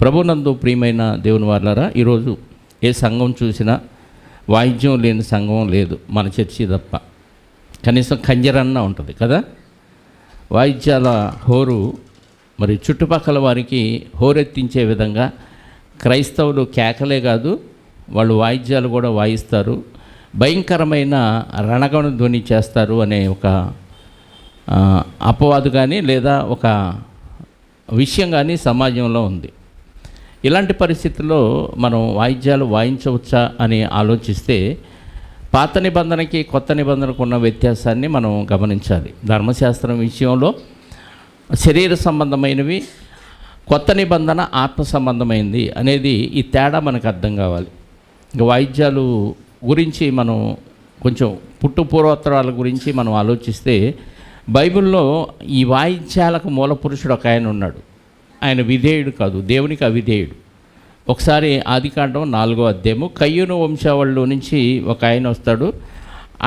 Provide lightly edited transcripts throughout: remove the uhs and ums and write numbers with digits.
ప్రభునందు ప్రియమైన దేవుని వారలారా, ఈరోజు ఏ సంఘం చూసినా వాయిద్యం లేని సంఘం లేదు, మన చర్చి తప్ప. కనీసం కంజరన్న ఉంటుంది కదా. వాయిద్యాల హోరు మరి చుట్టుపక్కల వారికి హోరెత్తించే విధంగా క్రైస్తవులు కేకలే కాదు, వాళ్ళు వాయిద్యాలు కూడా వాయిస్తారు, భయంకరమైన రణగణ ధ్వని చేస్తారు అనే ఒక అపవాదు కానీ లేదా ఒక విషయం కానీ సమాజంలో ఉంది. ఇలాంటి పరిస్థితుల్లో మనం వాయిద్యాలు వాయించవచ్చా అని ఆలోచిస్తే పాత నిబంధనకి కొత్త నిబంధనకు ఉన్న వ్యత్యాసాన్ని మనం గమనించాలి. ధర్మశాస్త్రం విషయంలో శరీర సంబంధమైనవి, కొత్త నిబంధన ఆత్మ సంబంధమైనది అనేది ఈ తేడా మనకు అర్థం కావాలి. ఇంకా వాయిద్యాలు గురించి మనం కొంచెం పూర్వోత్తరాల గురించి మనం ఆలోచిస్తే బైబిల్లో ఈ వాయిద్యాలకు మూల పురుషుడు ఒక ఆయన ఉన్నాడు. ఆయన విధేయుడు కాదు, దేవునికి అవిధేయుడు. ఒకసారి ఆదికాండం 4వ అధ్యాయము కయ్యూను వంశావళిలో నుంచి ఒక ఆయన వస్తాడు.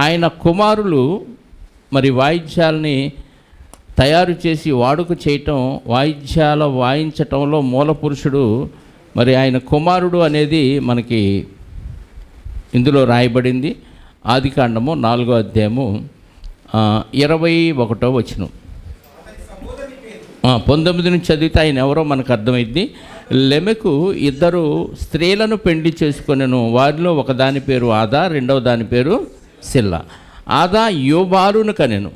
ఆయన కుమారులు మరి వాయిద్యాలని తయారు చేసి వాడుక చేయటం, వాయిద్యాల వాయించటంలో మూల పురుషుడు మరి ఆయన కుమారుడు అనేది మనకి ఇందులో రాయబడింది. ఆదికాండము 4వ అధ్యాయము 21వ వచనం 19 నుంచి చదివితే ఆయన ఎవరో మనకు అర్థమైంది. లెమెకు 2 స్త్రీలను పెండ్లి చేసుకొనెను, వారిలో ఒక దాని పేరు ఆదా, రెండవ దాని పేరు సిల్లా. ఆదా యోబాలును కనెను,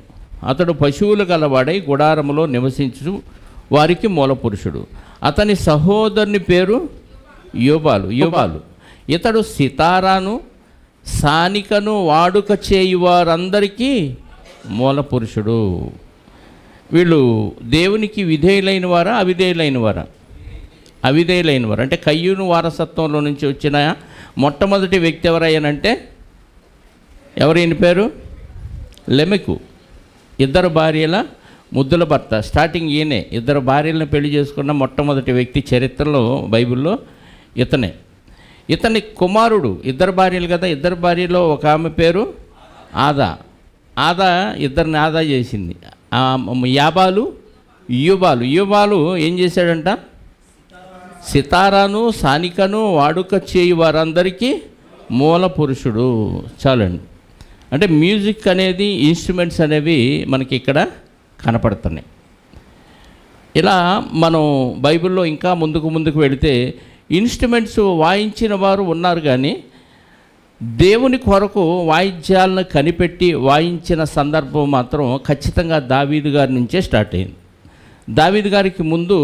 అతడు పశువులు గలవాడై గుడారములో నివసించు వారికి మూల పురుషుడు. అతని సహోదరుని పేరు యోబాలు. ఇతడు సితారాను సానికను వాడుక చేయువారందరికీ మూల పురుషుడు. వీళ్ళు దేవునికి విధేయులైన వారా అవిధేయులైన వారా? అవిధేయులైన వారు. అంటే కయ్యూను వారసత్వంలో నుంచి వచ్చిన మొట్టమొదటి వ్యక్తి ఎవరయ్యానంటే ఎవరైన పేరు లెమెకు. 2 భార్యల ముద్దుల భర్త. స్టార్టింగ్ ఈయనే 2 భార్యలను పెళ్లి చేసుకున్న మొట్టమొదటి వ్యక్తి చరిత్రలో బైబిల్లో ఇతనే. ఇతని కుమారుడు 2 భార్యలు కదా, 2 భార్యలో ఒక ఆమె పేరు ఆదా. ఇద్దరిని ఆదా చేసింది. యూబాలు ఏం చేశాడంట? సితారాను సానికను వాడుక చేయి వారందరికీ మూల పురుషుడు. చాలండి. అంటే మ్యూజిక్ అనేది, ఇన్స్ట్రుమెంట్స్ అనేవి మనకి ఇక్కడ కనపడుతున్నాయి. ఇలా మనం బైబిల్లో ఇంకా ముందుకు వెళితే ఇన్స్ట్రుమెంట్స్ వాయించిన వారు ఉన్నారు, కానీ దేవుని కొరకు వాయిద్యాలను కనిపెట్టి వాయించిన సందర్భం మాత్రం ఖచ్చితంగా దావీదు గారి నుంచే స్టార్ట్ అయింది. దావీదు గారికి ముందు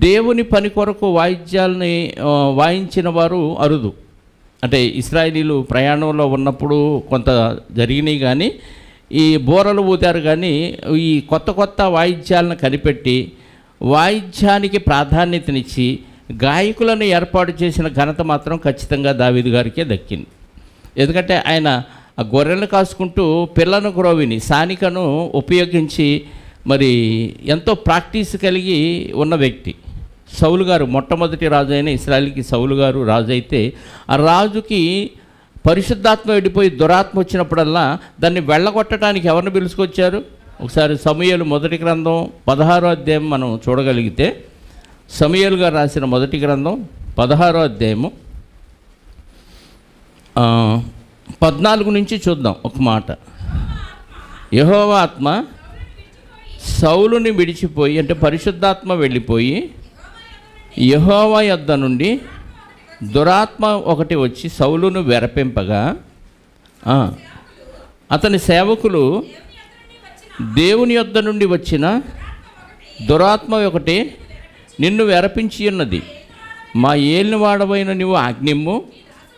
దేవుని పని కొరకు వాయిద్యాలని వాయించిన వారు అరుదు. అంటే ఇశ్రాయేలీలు ప్రయాణంలో ఉన్నప్పుడు కొంత జరిగినాయి, కానీ ఈ బోరలు ఊదారు. కానీ ఈ కొత్త వాయిద్యాలను కనిపెట్టి వాయిద్యానికి ప్రాధాన్యతనిచ్చి గాయకులను ఏర్పాటు చేసిన ఘనత మాత్రం ఖచ్చితంగా దావీదు గారికే దక్కింది. ఎందుకంటే ఆయన ఆ గొర్రెలను కాసుకుంటూ పిల్లను గ్రోవిని సానికను ఉపయోగించి మరి ఎంతో ప్రాక్టీస్ కలిగి ఉన్న వ్యక్తి. సౌలు గారు మొట్టమొదటి రాజు అయిన ఇశ్రాయేలుకి సౌలు గారు రాజు అయితే, ఆ రాజుకి పరిశుద్ధాత్మ వెళ్ళిపోయి దురాత్మ వచ్చినప్పుడల్లా దాన్ని వెళ్ళగొట్టడానికి ఎవరిని పిలుచుకొచ్చారు? ఒకసారి సమూయేలు మొదటి గ్రంథం 16వ అధ్యాయం మనం చూడగలిగితే, సమూయేలు గారు రాసిన మొదటి గ్రంథం 16వ అధ్యాయము 14 నుంచి చూద్దాం ఒక మాట. యెహోవా ఆత్మ సౌలుని విడిచిపోయి, అంటే పరిశుద్ధాత్మ వెళ్ళిపోయి యెహోవా యొద్ద నుండి దురాత్మ ఒకటి వచ్చి సౌలును వెరపింపగా, అతని సేవకులు దేవుని యొద్ద నుండి వచ్చిన దురాత్మ ఒకటి నిన్ను వెరపించి ఉన్నది, మా ఏలినవాడవైన నీవు ఆజ్ఞిమ్ము,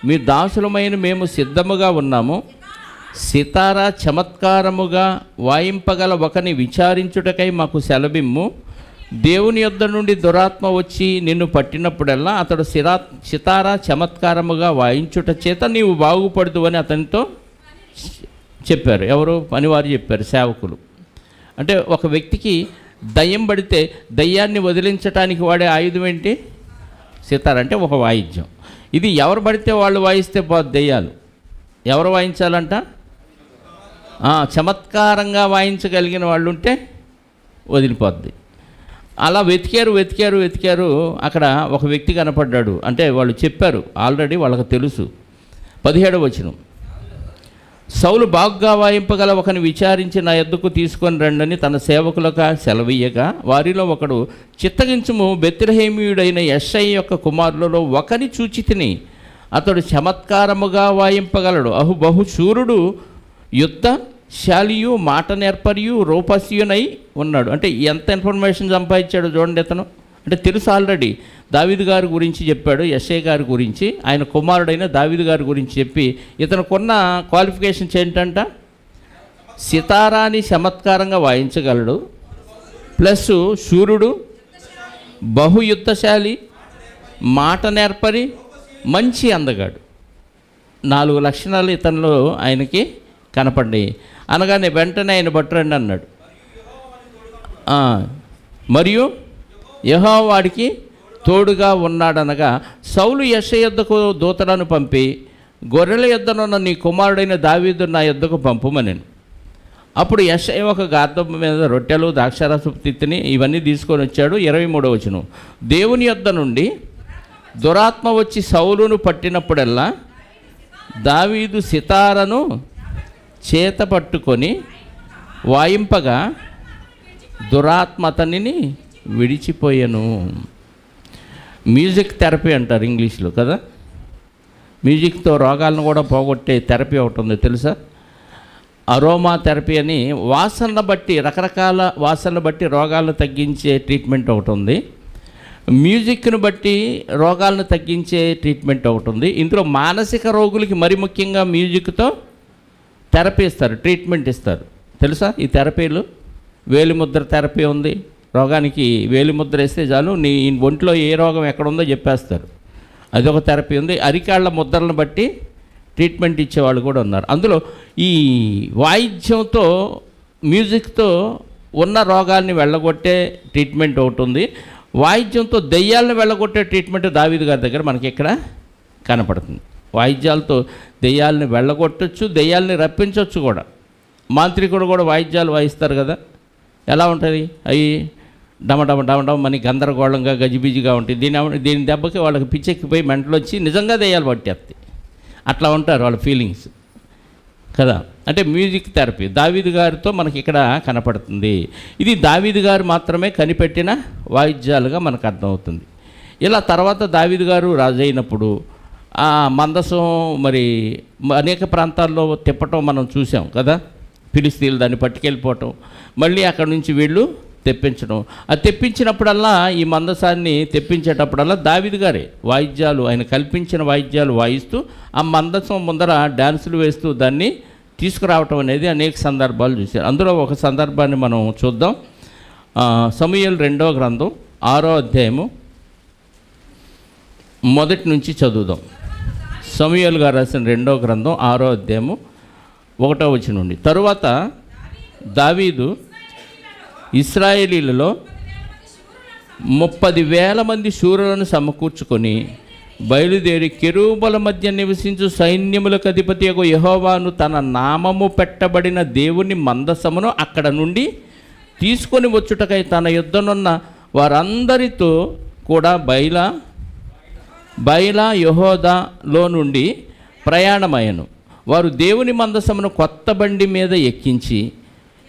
మీ దాసులమైన మేము సిద్ధముగా ఉన్నాము, సితారా చమత్కారముగా వాయింపగల ఒకని విచారించుటకై మాకు సెలవిమ్ము. దేవుని యొద్ద నుండి దురాత్మ వచ్చి నిన్ను పట్టినప్పుడల్లా అతడు సితారా చమత్కారముగా వాయించుట చేత నీవు బాగుపడదు అని అతనితో చెప్పారు. ఎవరు? పనివారు చెప్పారు, సేవకులు. అంటే ఒక వ్యక్తికి దయ్యం పడితే దయ్యాన్ని వదిలించడానికి వాడే ఆయుధం ఏంటి? సితార. అంటే ఒక వాయిద్యం. ఇది ఎవరు పడితే వాళ్ళు వాయిస్తే పోదు దెయ్యాలు. ఎవరు వాయించాలంట? చమత్కారంగా వాయించగలిగిన వాళ్ళు ఉంటే వదిలిపోద్ది. అలా వెతికారు. అక్కడ ఒక వ్యక్తి కనపడ్డాడు. అంటే వాళ్ళు చెప్పారు, ఆల్రెడీ వాళ్ళకి తెలుసు. 17వ వచనం, సౌలు బాగుగా వాయింపగల ఒకని విచారించి నా యొద్దకు తీసుకొని రండని తన సేవకులకు సెలవీయగా, వారిలో ఒకడు, చిత్తగించుము, బెత్లెహేమీయుడైన యెష్షయి యొక్క కుమారులలో ఒకని చూచి తిని, అతడు చమత్కారముగా వాయింపగలడు, బహుశూరుడు, యుద్ధశాలియు, మాట నేర్పరియు, రూపస్యునై ఉన్నాడు. అంటే ఎంత ఇన్ఫర్మేషన్ సంపాదించాడు చూడండి ఇతను. అంటే తెలుసు ఆల్రెడీ. దావీదు గారి గురించి చెప్పాడు, యెష్షయి గారి గురించి, ఆయన కుమారుడైన దావీదు గారి గురించి చెప్పి, ఇతనుకున్న క్వాలిఫికేషన్స్ ఏంటంట, సితారాని చమత్కారంగా వాయించగలడు, ప్లస్ శూరుడు, బహుయుద్ధశాలి, మాట నేర్పరి, మంచి అందగాడు. 4 లక్షణాలు ఇతనిలో ఆయనకి కనపడ్డాయి. అనగానే వెంటనే ఆయన పట్టురండి అన్నాడు. మరియు యెహోవా వాడికి తోడుగా ఉన్నాడనగా, సౌలు యెష్షయి యొద్దకు దూతలను పంపి, గొర్రెల యొద్దనున్న నీ కుమారుడైన దావీదు నా యొద్దకు పంపుమనెను. అప్పుడు యెష్షయి ఒక గార్ధపు మీద రొట్టెలు, ద్రాక్షారసపు తిత్తిని ఇవన్నీ తీసుకొని వచ్చాడు. 23వ వచనం, దేవుని యొద్ద నుండి దురాత్మ వచ్చి సౌలును పట్టినప్పుడల్లా దావీదు సితారను చేత పట్టుకొని వాయింపగా దురాత్మ అతనిని విడిచిపోయాను. మ్యూజిక్ థెరపీ అంటారు ఇంగ్లీష్లో కదా. మ్యూజిక్తో రోగాలను కూడా పోగొట్టే థెరపీ ఒకటి ఉంది తెలుసా, అరోమా థెరపీ అని. వాసనను బట్టి, రకరకాల వాసనలు బట్టి రోగాలను తగ్గించే ట్రీట్మెంట్ ఒకటి ఉంది. మ్యూజిక్ను బట్టి రోగాలను తగ్గించే ట్రీట్మెంట్ ఒకటి ఉంది. ఇందులో మానసిక రోగులకి మరి ముఖ్యంగా మ్యూజిక్తో థెరపీ ఇస్తారు, ట్రీట్మెంట్ ఇస్తారు తెలుసా. ఈ థెరపీలు వేలిముద్ర థెరపీ ఉంది. రోగానికి వేలిముద్ర వేస్తే చాలు నీ ఒంట్లో ఏ రోగం ఎక్కడుందో చెప్పేస్తారు. అదొక థెరపీ ఉంది. అరికాళ్ళ ముద్రలను బట్టి ట్రీట్మెంట్ ఇచ్చేవాళ్ళు కూడా ఉన్నారు. అందులో ఈ వాయిద్యంతో, మ్యూజిక్తో ఉన్న రోగాల్ని వెళ్ళగొట్టే ట్రీట్మెంట్ ఒకటి ఉంది. వాయిద్యంతో దెయ్యాలను వెళ్ళగొట్టే ట్రీట్మెంట్ దావీదు గారి దగ్గర మనకి ఇక్కడ కనపడుతుంది. వాయిద్యాలతో దెయ్యాలని వెళ్ళగొట్టచ్చు, దెయ్యాలని రప్పించవచ్చు కూడా. మాంత్రికుడు కూడా వాయిద్యాలు వాయిస్తారు కదా, ఎలా ఉంటుంది, అవి డమడమ అని గందరగోళంగా గజిబిజిగా ఉంటుంది. దీని దెబ్బకి వాళ్ళకి పిచ్చెక్కిపోయి మెంటలు వచ్చి నిజంగా దెయ్యాలు పట్టేస్తాయి. అట్లా ఉంటారు వాళ్ళ ఫీలింగ్స్ కదా. అంటే మ్యూజిక్ థెరపీ దావీదు గారితో మనకి ఇక్కడ కనపడుతుంది. ఇది దావీదు గారు మాత్రమే కనిపెట్టిన వాయిద్యాలుగా మనకు అర్థమవుతుంది. ఇలా తర్వాత దావీదు గారు రాజు అయినప్పుడు ఆ మందసం మరి అనేక ప్రాంతాల్లో తిప్పటం మనం చూసాం కదా. ఫిలిస్తీన్లు దాన్ని పట్టుకెళ్ళిపోవటం, మళ్ళీ అక్కడి నుంచి వీళ్ళు తెప్పించడం. అది తెప్పించినప్పుడల్లా, ఈ మందసాన్ని తెప్పించేటప్పుడల్లా దావీదు గారే వాయిద్యాలు, ఆయన కల్పించిన వాయిద్యాలు వాయిస్తూ ఆ మందసం ముందర డ్యాన్సులు వేస్తూ దాన్ని తీసుకురావటం అనేది అనేక సందర్భాలు చూశారు. అందులో ఒక సందర్భాన్ని మనం చూద్దాం. సమూయేలు 2వ గ్రంథం 6వ అధ్యాయము మొదటి నుంచి చదువుదాం. సమూయేలు గారు రాసిన 2వ గ్రంథం 6వ అధ్యాయము 1వ వచనం నుండి. తరువాత దావీదు ఇశ్రాయేలీలలో 30,000 మంది శూరులను సమకూర్చుకొని బయలుదేరి కెరూబుల మధ్య నివసించు సైన్యములకు అధిపతి యెహోవాను తన నామము పెట్టబడిన దేవుని మందసమును అక్కడ నుండి తీసుకొని వచ్చుటకై తన యుద్ధనున్న వారందరితో కూడా బయలా యెహూదాలో నుండి ప్రయాణమయ్యను. వారు దేవుని మందసమును కొత్త బండి మీద ఎక్కించి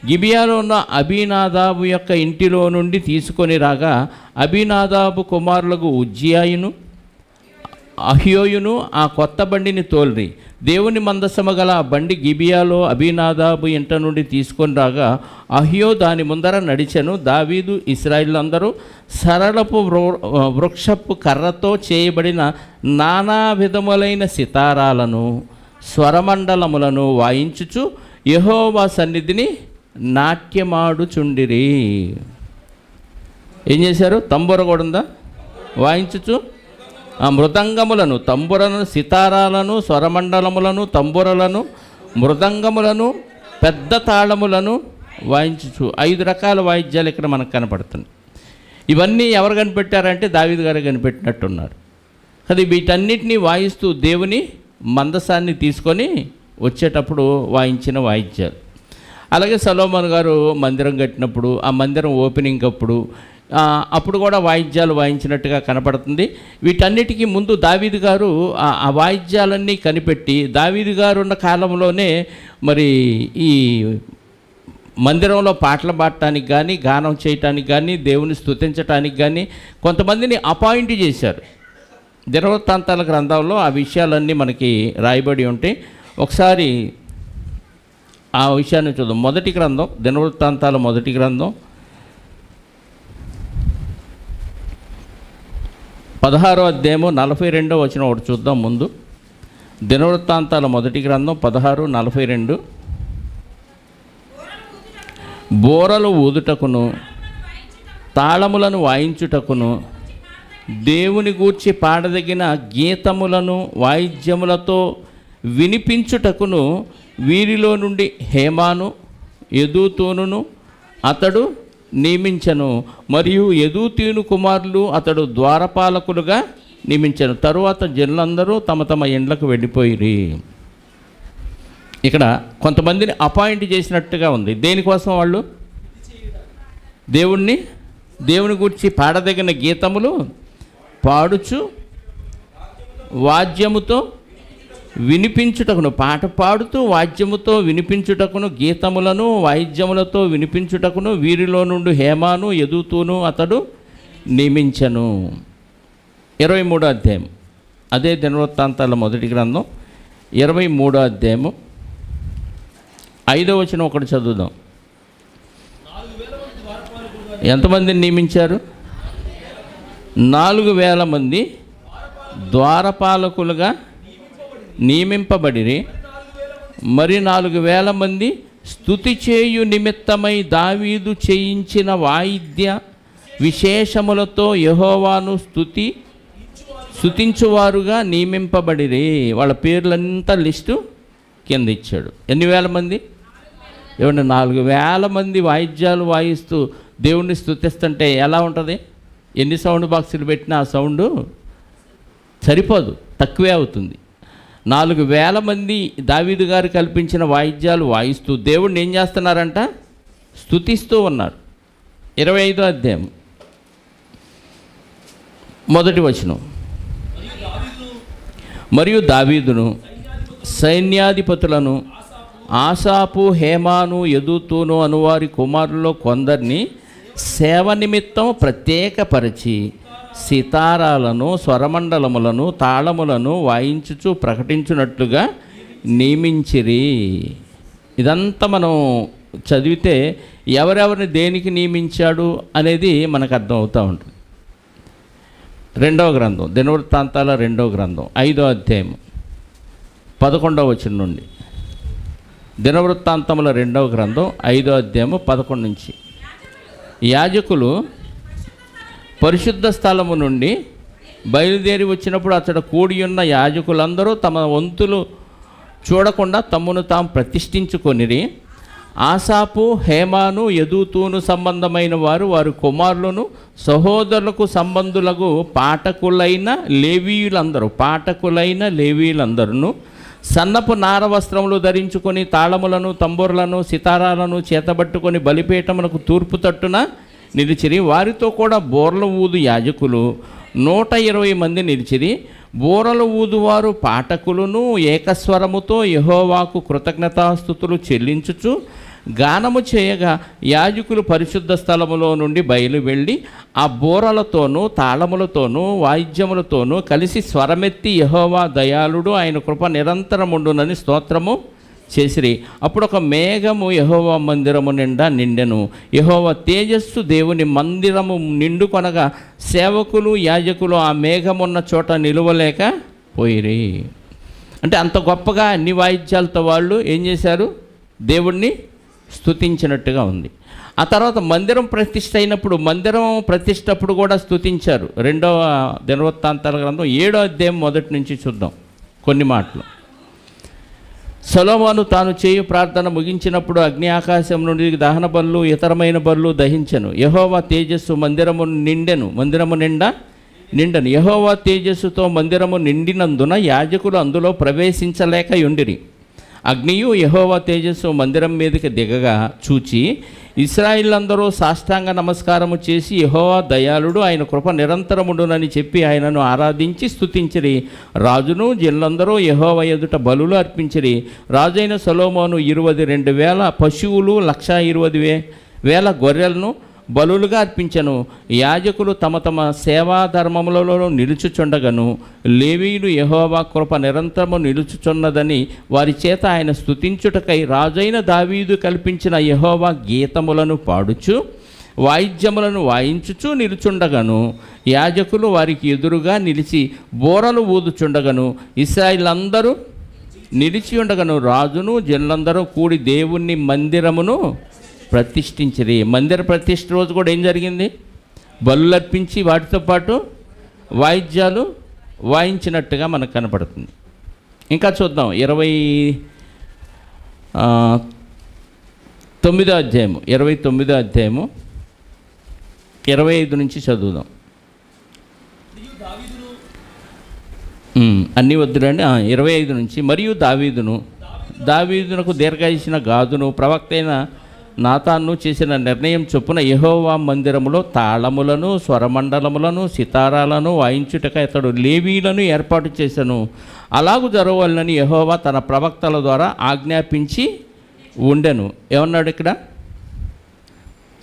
గిబియాలో ఉన్న అబీనాదాబు యొక్క ఇంటిలో నుండి తీసుకొని రాగా, అబీనాదాబు కుమారులకు ఉజ్జియాయును అహ్యోయును ఆ కొత్త బండిని తోలిరి. దేవుని మందసము గల ఆ బండి గిబియాలో అబీనాదాబు ఇంట నుండి తీసుకొని రాగా, అహ్యో దాని ముందర నడిచెను. దావీదు ఇశ్రాయేలులందరూ సరళపు వృక్షపు కర్రతో చేయబడిన నానా విధములైన సితారాలను, స్వరమండలములను వాయించుచు యెహోవా సన్నిధిని నాట్యమాడుచుండిరి. ఏం చేశారు? తంబుర కూడా ఉందా? వాయించుచు ఆ మృదంగములను, తంబురలను, సితారాలను, స్వరమండలములను, తంబురలను, మృదంగములను, పెద్ద తాళములను వాయించుచు 5 రకాల వాయిద్యాలు ఇక్కడ మనకు కనపడుతుంది. ఇవన్నీ ఎవరు కనిపెట్టారంటే దావీదు గారు కనిపెట్టినట్టున్నారు. అది వీటన్నిటినీ వాయిస్తూ దేవుని మందసాన్ని తీసుకొని వచ్చేటప్పుడు వాయించిన వాయిద్యాలు. అలాగే సొలొమోను గారు మందిరం కట్టినప్పుడు, ఆ మందిరం ఓపెనింగ్ అప్పుడు అప్పుడు కూడా వాయిద్యాలు వాయించినట్టుగా కనపడుతుంది. వీటన్నిటికీ ముందు దావీదు గారు ఆ వాయిద్యాలన్నీ కనిపెట్టి, దావీదు గారు ఉన్న కాలంలోనే మరి ఈ మందిరంలో పాటలు పాడటానికి కానీ, గానం చేయటానికి కానీ, దేవుని స్తుతించటానికి కానీ కొంతమందిని అపాయింట్ చేశారు. దినవృత్తాంతాల గ్రంథంలో ఆ విషయాలన్నీ మనకి రాయబడి ఉంటాయి. ఒకసారి ఆ విషయాన్ని చూద్దాం. మొదటి గ్రంథం, దినవృత్తాంతాల మొదటి గ్రంథం 16వ అధ్యాయము 42వ వచనం ఒకటి చూద్దాం ముందు. దినవృత్తాంతాల మొదటి గ్రంథం 16:42. బోరలు ఊదుటకును తాళములను వాయించుటకును దేవుని గూర్చి పాడదగిన గీతములను వాయిద్యములతో వినిపించుటకును వీరిలో నుండి హేమాను యెదూతూనును అతడు నియమించను, మరియు యెదూతూను కుమారులు అతడు ద్వారపాలకులుగా నియమించను. తరువాత జనులందరూ తమ తమ ఇండ్లకు వెళ్ళిపోయిరి. ఇక్కడ కొంతమందిని అపాయింట్ చేసినట్టుగా ఉంది. దేనికోసం? వాళ్ళు దేవుని గురించి పాడదగిన గీతములు పాడుచు వాద్యముతో వినిపించుటకును, పాట పాడుతూ వాద్యముతో వినిపించుటకును, గీతములను వాయిద్యములతో వినిపించుటకును వీరిలో నుండి హేమాను యెదూతూను అతడు నియమించను. 23వ అధ్యాయం, అదే దినవృత్తాంతాల మొదటి గ్రంథం 23వ అధ్యాయము 5వ వచనం ఒకటి చదువుదాం. ఎంతమందిని నియమించారు? 4,000 మంది ద్వారపాలకులుగా నియమింపబడిరి. మరి 4,000 మంది స్తుతి చేయు నిమిత్తమై దావీదు చేయించిన వాయిద్య విశేషములతో యెహోవాను స్తుతించువారుగా నియమింపబడిరి. వాళ్ళ పేర్లంతా లిస్టు కింద ఇచ్చాడు. ఎన్ని వేల మంది? ఏమంటే 4,000 మంది వాయిద్యాలు వాయిస్తూ దేవుణ్ణి స్తుతిస్తుంటే ఎలా ఉంటుంది? ఎన్ని సౌండ్ బాక్సులు పెట్టినా ఆ సౌండు సరిపోదు, తక్కువే అవుతుంది. 4,000 మంది దావీదు గారు కల్పించిన వాయిద్యాలు వాయిస్తూ దేవుణ్ణి ఏం చేస్తున్నారంట? స్తుతిస్తూ ఉన్నారు. 25వ అధ్యాయం మొదటి వచనం. మరియు దావీదును సైన్యాధిపతులను ఆసాపు హేమాను యెదూతూను అనువారి కుమారుల్లో కొందరిని సేవ నిమిత్తం ప్రత్యేకపరిచి సితారాలను స్వరమండలములను తాళములను వాయించుచు ప్రకటించున్నట్లుగా నియమించిరి. ఇదంతా మనం చదివితే ఎవరెవరిని దేనికి నియమించాడు అనేది మనకు అర్థమవుతూ ఉంటుంది. 2వ గ్రంథం, దినవృత్తాంతాల 2వ గ్రంథం 5వ అధ్యాయం 11వ వచనం నుండి. దినవృత్తాంతముల 2వ గ్రంథం 5వ అధ్యాయము 11 నుంచి. యాజకులు పరిశుద్ధ స్థలము నుండి బయలుదేరి వచ్చినప్పుడు అతడు కూడి ఉన్న యాజకులందరూ తమ వంతులు చూడకుండా తమ్మును తాము ప్రతిష్ఠించుకొనిరి. ఆసాపు హేమాను యెదూతూను సంబంధమైన వారి కుమారులను సహోదరులకు సంబంధులకు పాఠకులైన లేవీయులందరూ సన్నపు నార వస్త్రములు ధరించుకొని తాళములను తంబురలను సితారాలను చేతబట్టుకొని బలిపీఠమునకు తూర్పు తట్టున నిలిచిరి. వారితో కూడా బోర్ల ఊదు యాజకులు 120 మంది నిలిచిరి. బోరలు ఊదువారు పాఠకులను ఏకస్వరముతో యెహోవాకు కృతజ్ఞతాస్తుతులు చెల్లించుచు గానము చేయగా యాజకులు పరిశుద్ధ స్థలములో నుండి బయలు వెళ్ళి ఆ బోరలతోనూ తాళములతోనూ వాయిద్యములతోనూ కలిసి స్వరమెత్తి యెహోవా దయాళుడు, ఆయన కృప నిరంతరముండునని స్తోత్రము చేసిరి. అప్పుడు ఒక మేఘము యెహోవా మందిరము నిండా నిండెను. యెహోవా తేజస్సు దేవుని మందిరము నిండుకొనగా సేవకులు యాజకులు ఆ మేఘమున్న చోట నిలువలేక పోయిరి. అంటే అంత గొప్పగా అన్ని వాయిద్యాలతో వాళ్ళు ఏం చేశారు? దేవుణ్ణి స్తుతించినట్టుగా ఉంది. ఆ తర్వాత మందిరం ప్రతిష్ఠ అయినప్పుడు, మందిరం ప్రతిష్టప్పుడు కూడా స్తుతించారు. 2వ దినవృత్తాంతాల గ్రంథం 7వ అధ్యాయం మొదటి నుంచి చూద్దాం కొన్ని మాటలు. సొలొమోను తాను చేయు ప్రార్థన ముగించినప్పుడు అగ్ని ఆకాశం నుండి దహన బలులు ఇతరమైన బలులు దహించెను. యెహోవా తేజస్సు మందిరము నిండెను. యెహోవా తేజస్సుతో మందిరము నిండినందున యాజకులు అందులో ప్రవేశించలేక యుండిరి. అగ్నియు యెహోవా తేజస్సు మందిరం మీదకి దిగగా చూచి ఇశ్రాయేలందరూ సాష్టాంగ నమస్కారము చేసి యెహోవా దయాళుడు, ఆయన కృప నిరంతరముండునని చెప్పి ఆయనను ఆరాధించి స్తుతించిరి. రాజును జనులందరూ యెహోవా ఎదుట బలులు అర్పించిరి. రాజైన సొలొమోను 22,000 పశువులు 1,20,000 గొర్రెలను బలులుగా అర్పించెను. యాజకులు తమ తమ సేవాధర్మములలో నిలుచుచుండగను లేవీయులు యెహోవా కృప నిరంతరము నిలుచుచున్నదని వారి చేత ఆయన స్తుతించుటకై రాజైన దావీదు కల్పించిన యెహోవా గీతములను పాడుచు వాయిద్యములను వాయించుచు నిలుచుండగను. యాజకులు వారికి ఎదురుగా నిలిచి బోరలు ఊదుచుండగను. ఇశ్రాయేలందరూ నిలిచి ఉండగను. రాజును జనులందరూ కూడి దేవుని మందిరమును ప్రతిష్ఠించిరి. మందిర ప్రతిష్ఠ రోజు కూడా ఏం జరిగింది? బలులు అర్పించి వాటితో పాటు వాయిద్యాలు వాయించినట్టుగా మనకు కనపడుతుంది. ఇంకా చూద్దాం 29వ అధ్యాయము 25 నుంచి చదువుదాం. అన్నీ వద్దురండి. 25 నుంచి. మరియు దావీదునకు దీర్ఘాయుష్యున గాదును ప్రవక్త అయిన నాతాను చేసిన నిర్ణయం చొప్పున యెహోవా మందిరములో తాళములను స్వరమండలములను సితారాలను వాయించుటక అతడు లేవీలను ఏర్పాటు చేశాను. అలాగూ జరగవలనని యెహోవా తన ప్రవక్తల ద్వారా ఆజ్ఞాపించి ఉండెను. ఏమన్నాడు ఇక్కడ?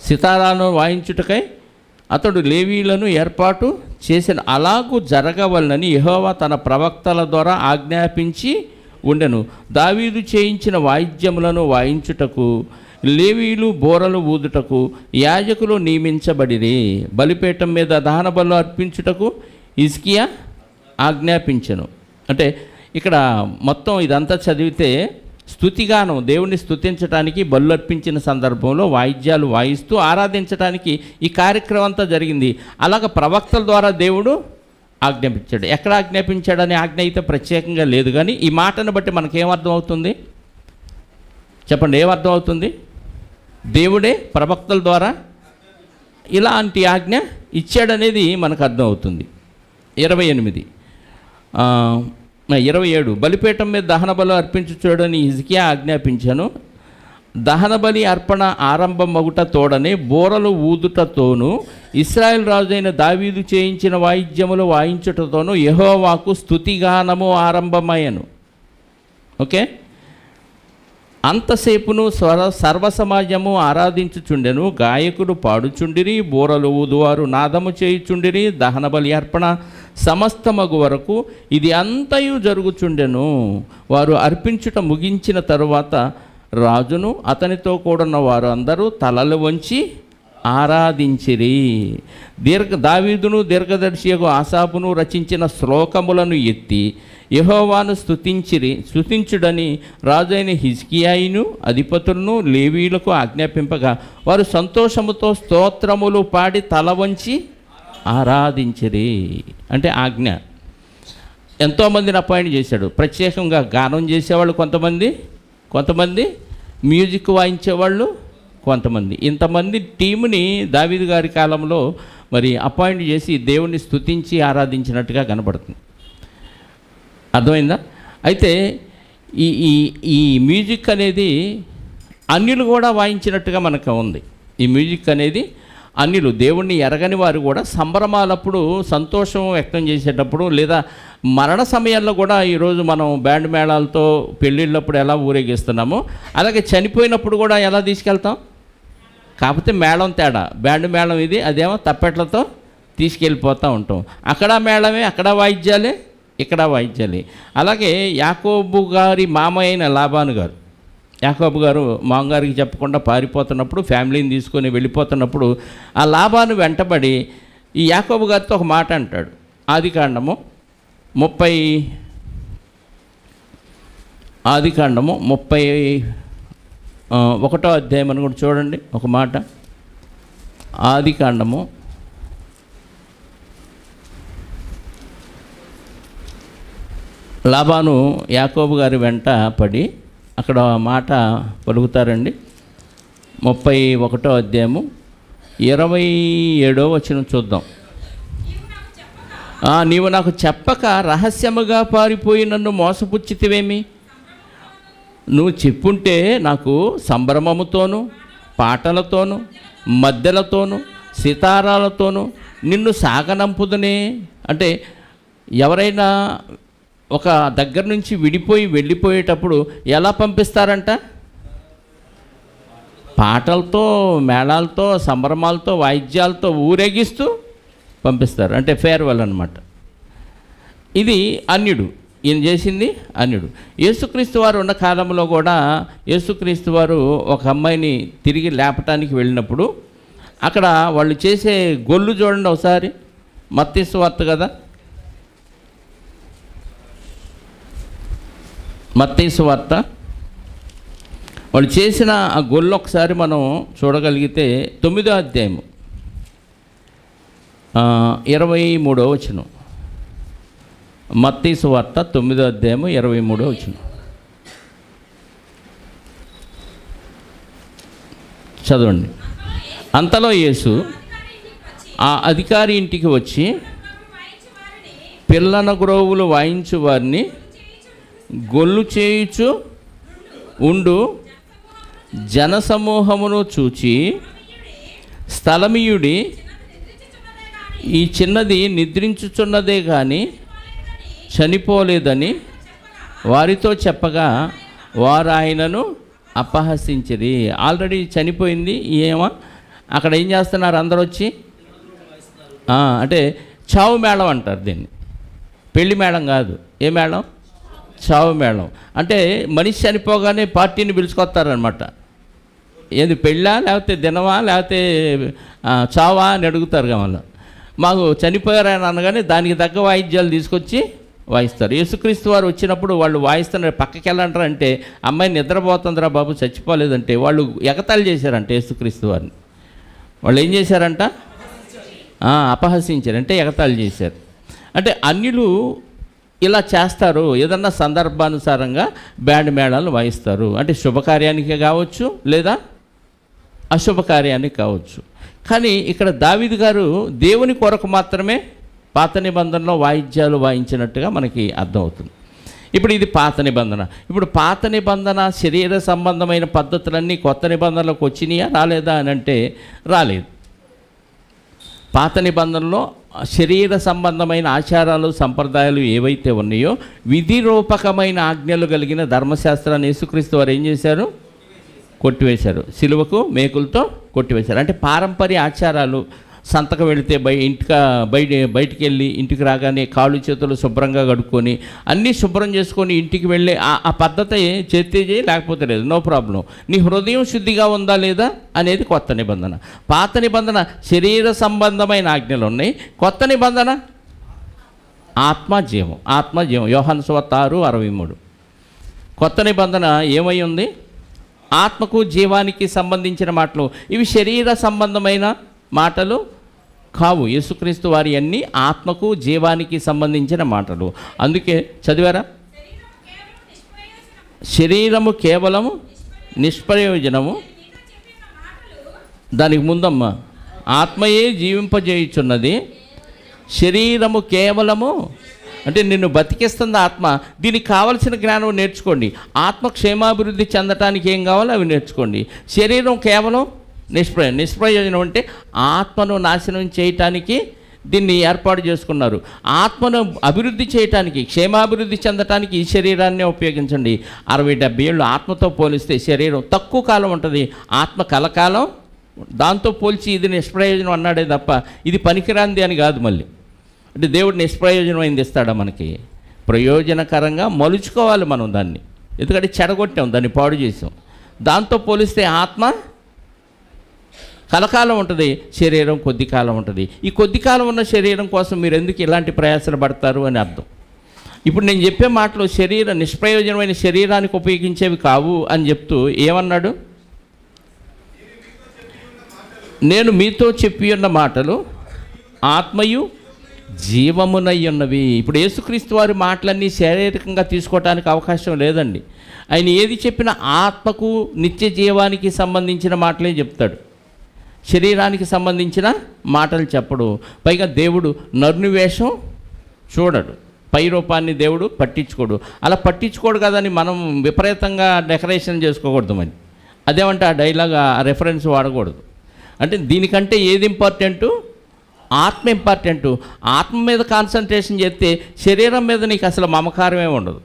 సితారాలను వాయించుటకై అతడు లేవీలను ఏర్పాటు చేసిన. అలాగూ జరగవలనని యెహోవా తన ప్రవక్తల ద్వారా ఆజ్ఞాపించి ఉండెను. దావీదు చేయించిన వాయిద్యములను వాయించుటకు లేవీయులు బోరలు ఊదుటకు యాజకులు నియమించబడిరి. బలిపీఠం మీద దహన బలు అర్పించుటకు హిజ్కియా ఆజ్ఞాపించెను. అంటే ఇక్కడ మొత్తం ఇదంతా చదివితే స్తుతిగానం, దేవుణ్ణి స్తుతించడానికి బలు అర్పించిన సందర్భంలో వాయిద్యాలు వాయిస్తూ ఆరాధించడానికి ఈ కార్యక్రమం అంతా జరిగింది. అలాగ ప్రవక్తల ద్వారా దేవుడు ఆజ్ఞాపించాడు. ఎక్కడ ఆజ్ఞాపించాడనే ఆజ్ఞ అయితే ప్రత్యేకంగా లేదు, కానీ ఈ మాటను బట్టి మనకేమర్థం అవుతుంది చెప్పండి? ఏమర్థం అవుతుంది? దేవుడే ప్రవక్తల ద్వారా ఇలాంటి ఆజ్ఞ ఇచ్చాడనేది మనకు అర్థం అవుతుంది. 27 బలిపీఠం మీద దహన బలు అర్పించుచూడని హిజ్కియా ఆజ్ఞాపించాను. దహన బలి అర్పణ ఆరంభం మగుట తోడనే బోరలు ఊదుటతోనూ ఇశ్రాయేల్ రాజైన దావీదు చేయించిన వాయిద్యములు వాయించుటతోనూ యెహోవాకు స్తుతిగానము ఆరంభమయ్యను. ఓకే, అంతసేపును సర్వసమాజము ఆరాధించుచుండెను. గాయకుడు పాడుచుండిరి, బోరలు ఊదువారు నాదము చేయుచుండిరి. దహన బలి అర్పణ సమస్తమగు వరకు ఇది అంతయు జరుగుచుండెను. వారు అర్పించుట ముగించిన తరువాత రాజును అతనితో కూడున్న వారు అందరూ తలలు వంచి ఆరాధించిరి. దావీదును దీర్ఘదర్శియగు ఆసాపును రచించిన శ్లోకములను ఎత్తి యెహోవాను స్తుతించుడని రాజైన హిజ్కియాయును అధిపతులను లేవీయులకు ఆజ్ఞాపింపగా వారు సంతోషముతో స్తోత్రములు పాడి తల వంచి ఆరాధించిరి. అంటే ఆజ్ఞ. ఎంతోమందిని అపాయింట్ చేశాడు. ప్రత్యేకంగా గానం చేసేవాళ్ళు కొంతమంది మ్యూజిక్ వాయించేవాళ్ళు కొంతమంది. ఇంతమంది టీముని దావీదు గారి కాలంలో మరి అపాయింట్ చేసి దేవుణ్ణి స్తుతించి ఆరాధించినట్టుగా కనబడుతుంది. అర్థమైందా? అయితే ఈ మ్యూజిక్ అనేది అన్యులు కూడా వాయించినట్టుగా మనకు ఉంది. ఈ మ్యూజిక్ అనేది అన్యులు, దేవుణ్ణి ఎరగని వారు కూడా సంబరమాలప్పుడు సంతోషం వ్యక్తం చేసేటప్పుడు, లేదా మరణ సమయాల్లో కూడా ఈరోజు మనం బ్యాండ్ మేళాలతో పెళ్ళిళ్ళప్పుడు ఎలా ఊరేగిస్తున్నామో అలాగే చనిపోయినప్పుడు కూడా ఎలా తీసుకెళ్తాం. కాకపోతే మేళం తేడా, బ్యాండ్ మేళం ఇది, అదేమో తప్పెట్లతో తీసుకెళ్ళిపోతూ ఉంటాం. అక్కడ మేళమే, అక్కడ వాయిద్యాలే, ఇక్కడ వాయిద్యాలే. అలాగే యాకోబు గారి మామ అయిన లాబాను గారు, యాకోబు గారు మామగారికి చెప్పకుండా పారిపోతున్నప్పుడు, ఫ్యామిలీని తీసుకొని వెళ్ళిపోతున్నప్పుడు ఆ లాబాను వెంటబడి ఈ యాకోబు గారితో ఒక మాట అంటాడు. ఆదికాండము 31వ అధ్యాయం అని కూడా చూడండి ఒక మాట. ఆదికాండము లాబాను యాకోబు గారి వెంట పడి అక్కడ మాట పలుకుతారండి. 31వ అధ్యాయము 27వ వచనం చూద్దాం. నీవు నాకు చెప్పక రహస్యముగా పారిపోయి నన్ను మోసపుచ్చితివేమి? నువ్వు చెప్పుంటే నాకు సంభ్రమముతోనూ పాటలతోనూ మద్దెలతోనూ సితారాలతోనూ నిన్ను సాగనంపుదనే. అంటే ఎవరైనా ఒక దగ్గర నుంచి విడిపోయి వెళ్ళిపోయేటప్పుడు ఎలా పంపిస్తారంట? పాటలతో, మేళాలతో, సంభ్రమాలతో, వాయిద్యాలతో ఊరేగిస్తూ పంపిస్తారు. అంటే ఫేర్వెల్ అన్నమాట. ఇది అన్యుడు, ఈయన చేసింది అన్యుడు. యేసుక్రీస్తు వారు ఉన్న కాలంలో కూడా యేసుక్రీస్తు వారు ఒక అమ్మాయిని తిరిగి లేపటానికి వెళ్ళినప్పుడు అక్కడ వాళ్ళు చేసే గొల్లు చూడండి ఒకసారి. మత్తయి సువార్త కదా, మత్తయి సువార్త. వాళ్ళు చేసిన ఆ గొల్లు ఒకసారి మనం చూడగలిగితే 9వ అధ్యాయము 23వ వచనం. మత్తయి సువార్త 9వ అధ్యాయము 23వ వచనం చదవండి. అంతలో యేసు ఆ అధికారి ఇంటికి వచ్చి పిల్లన గ్రోవులు వాయించు వారిని గొల్లు చేయుచు ఉండు జనసమూహమును చూచి, స్థలమీయుడి, ఈ చిన్నది నిద్రించుచున్నదే కానీ చనిపోలేదని వారితో చెప్పగా వారు ఆయనను అపహసించిరి. ఆల్రెడీ చనిపోయింది ఏమో. అక్కడ ఏం చేస్తున్నారు అందరూ వచ్చి? అంటే చావు మేళం అంటారు దీన్ని. పెళ్లి మేళం కాదు. ఏ మేళం? చావు మేళం. అంటే మనిషి చనిపోగానే పార్టీని పిలుచుకొస్తారనమాట. ఏది పెళ్ళా లేకపోతే దినమా లేకపోతే చావా అని అడుగుతారు కావాలి. మాకు చనిపోయారని అనగానే దానికి తగ్గ వాయిద్యాలు తీసుకొచ్చి వాయిస్తారు. యేసుక్రీస్తు వారు వచ్చినప్పుడు వాళ్ళు వాయిస్తున్నారు. పక్కకి వెళ్ళంటారు అంటే అమ్మాయి నిద్రపోతుందిరా బాబు చచ్చిపోలేదంటే వాళ్ళు ఎగతాళి చేశారంట యేసుక్రీస్తు వారిని. వాళ్ళు ఏం చేశారంట? అపహసించారు, అంటే ఎగతాళి చేశారు. అంటే అన్యులు ఇలా చేస్తారు. ఏదన్నా సందర్భానుసారంగా బ్యాండ్ మేళాలు వాయిస్తారు. అంటే శుభకార్యానికి కావచ్చు లేదా అశుభకార్యానికి కావచ్చు. కానీ ఇక్కడ దావీదు గారు దేవుని కొరకు మాత్రమే పాత నిబంధనలో వాయిద్యాలు వాయించినట్టుగా మనకి అర్థమవుతుంది. ఇప్పుడు ఇది పాత నిబంధన. ఇప్పుడు పాత నిబంధన శరీర సంబంధమైన పద్ధతులన్నీ కొత్త నిబంధనలోకి వచ్చినాయా రాలేదా అని అంటే రాలేదు. పాత నిబంధనలో శరీర సంబంధమైన ఆచారాలు సంప్రదాయాలు ఏవైతే ఉన్నాయో విధి రూపకమైన ఆజ్ఞలు కలిగిన ధర్మశాస్త్రాన్ని యేసుక్రీస్తు వారు ఏం చేశారు? కొట్టివేశారు. సిలువకు మేకులతో కొట్టివేశారు. అంటే పారంపర్య ఆచారాలు, సంతకం వెళితే బయటికి వెళ్ళి ఇంటికి రాగానే కాళ్ళు చేతులు శుభ్రంగా కడుక్కొని అన్నీ శుభ్రం చేసుకొని ఇంటికి వెళ్ళే ఆ పద్ధతి చేస్తే చేయి, లేకపోతే లేదు, నో ప్రాబ్లం. నీ హృదయం శుద్ధిగా ఉందా లేదా అనేది కొత్త నిబంధన. పాత నిబంధన శరీర సంబంధమైన ఆజ్ఞలు ఉన్నాయి. కొత్త నిబంధన ఆత్మజీవం. ఆత్మజీవం యోహాను సువార్త 6:63. కొత్త నిబంధన ఏమై ఉంది? ఆత్మకు జీవానికి సంబంధించిన మాటలు. ఇవి శరీర సంబంధమైన మాటలు కావు. యేసుక్రీస్తు వారి అన్నీ ఆత్మకు జీవానికి సంబంధించిన మాటలు. అందుకే చదివారా? శరీరము కేవలము నిష్ప్రయోజనము. దానికి ముందమ్మ ఆత్మయే జీవింపజేయుచున్నది. శరీరము కేవలము అంటే నిన్ను బతికిస్తుంది ఆత్మ. దీనికి కావలసిన జ్ఞానం నేర్చుకోండి. ఆత్మ క్షేమాభివృద్ధి చెందటానికి ఏం కావాలో అవి నేర్చుకోండి. శరీరం కేవలం నిష్ప్రయోజనం అంటే ఆత్మను నాశనం చేయటానికి దీన్ని ఏర్పాటు చేసుకున్నారు. ఆత్మను అభివృద్ధి చేయటానికి, క్షేమాభివృద్ధి చెందటానికి ఈ శరీరాన్నే ఉపయోగించండి. 60-70 ఏళ్ళు ఆత్మతో పోలిస్తే శరీరం తక్కువ కాలం ఉంటుంది, ఆత్మ కలకాలం. దాంతో పోల్చి ఇది నిష్ప్రయోజనం అన్నాడే తప్ప ఇది పనికిరాంది అని కాదు. మళ్ళీ అంటే దేవుడు నిష్ప్రయోజనమైంది ఇస్తాడా మనకి? ప్రయోజనకరంగా మలుచుకోవాలి మనం దాన్ని. ఎందుకంటే చెడగొట్టాం, దాన్ని పాడు చేసాం. దాంతో పోలిస్తే ఆత్మ కలకాలం ఉంటుంది, శరీరం కొద్ది కాలం ఉంటుంది. ఈ కొద్ది కాలం ఉన్న శరీరం కోసం మీరు ఎందుకు ఇలాంటి ప్రయాసలు పడతారు అని అర్థం. ఇప్పుడు నేను చెప్పే మాటలు నిష్ప్రయోజనమైన శరీరానికి ఉపయోగించేవి కావు అని చెప్తూ ఏమన్నాడు? నేను మీతో చెప్పి ఉన్న మాటలు ఆత్మయు జీవమునై ఉన్నవి. ఇప్పుడు యేసుక్రీస్తు వారి మాటలన్నీ శారీరకంగా తీసుకోవటానికి అవకాశం లేదండి. ఆయన ఏది చెప్పినా ఆత్మకు నిత్య జీవానికి సంబంధించిన మాటలే చెప్తాడు, శరీరానికి సంబంధించిన మాటలు చెప్పడు. పైగా దేవుడు నరుని వేషం చూడడు. పై రూపాన్ని దేవుడు పట్టించుకోడు. అలా పట్టించుకోడు కదని మనం విపరీతంగా డెకరేషన్ చేసుకోకూడదు. మరి అదేమంటే ఆ డైలాగ్, ఆ రెఫరెన్స్ వాడకూడదు. అంటే దీనికంటే ఏది ఇంపార్టెంటు? ఆత్మ ఇంపార్టెంటు. ఆత్మ మీద కాన్సన్ట్రేషన్ చేస్తే శరీరం మీద నీకు అసలు మమకారమే ఉండదు.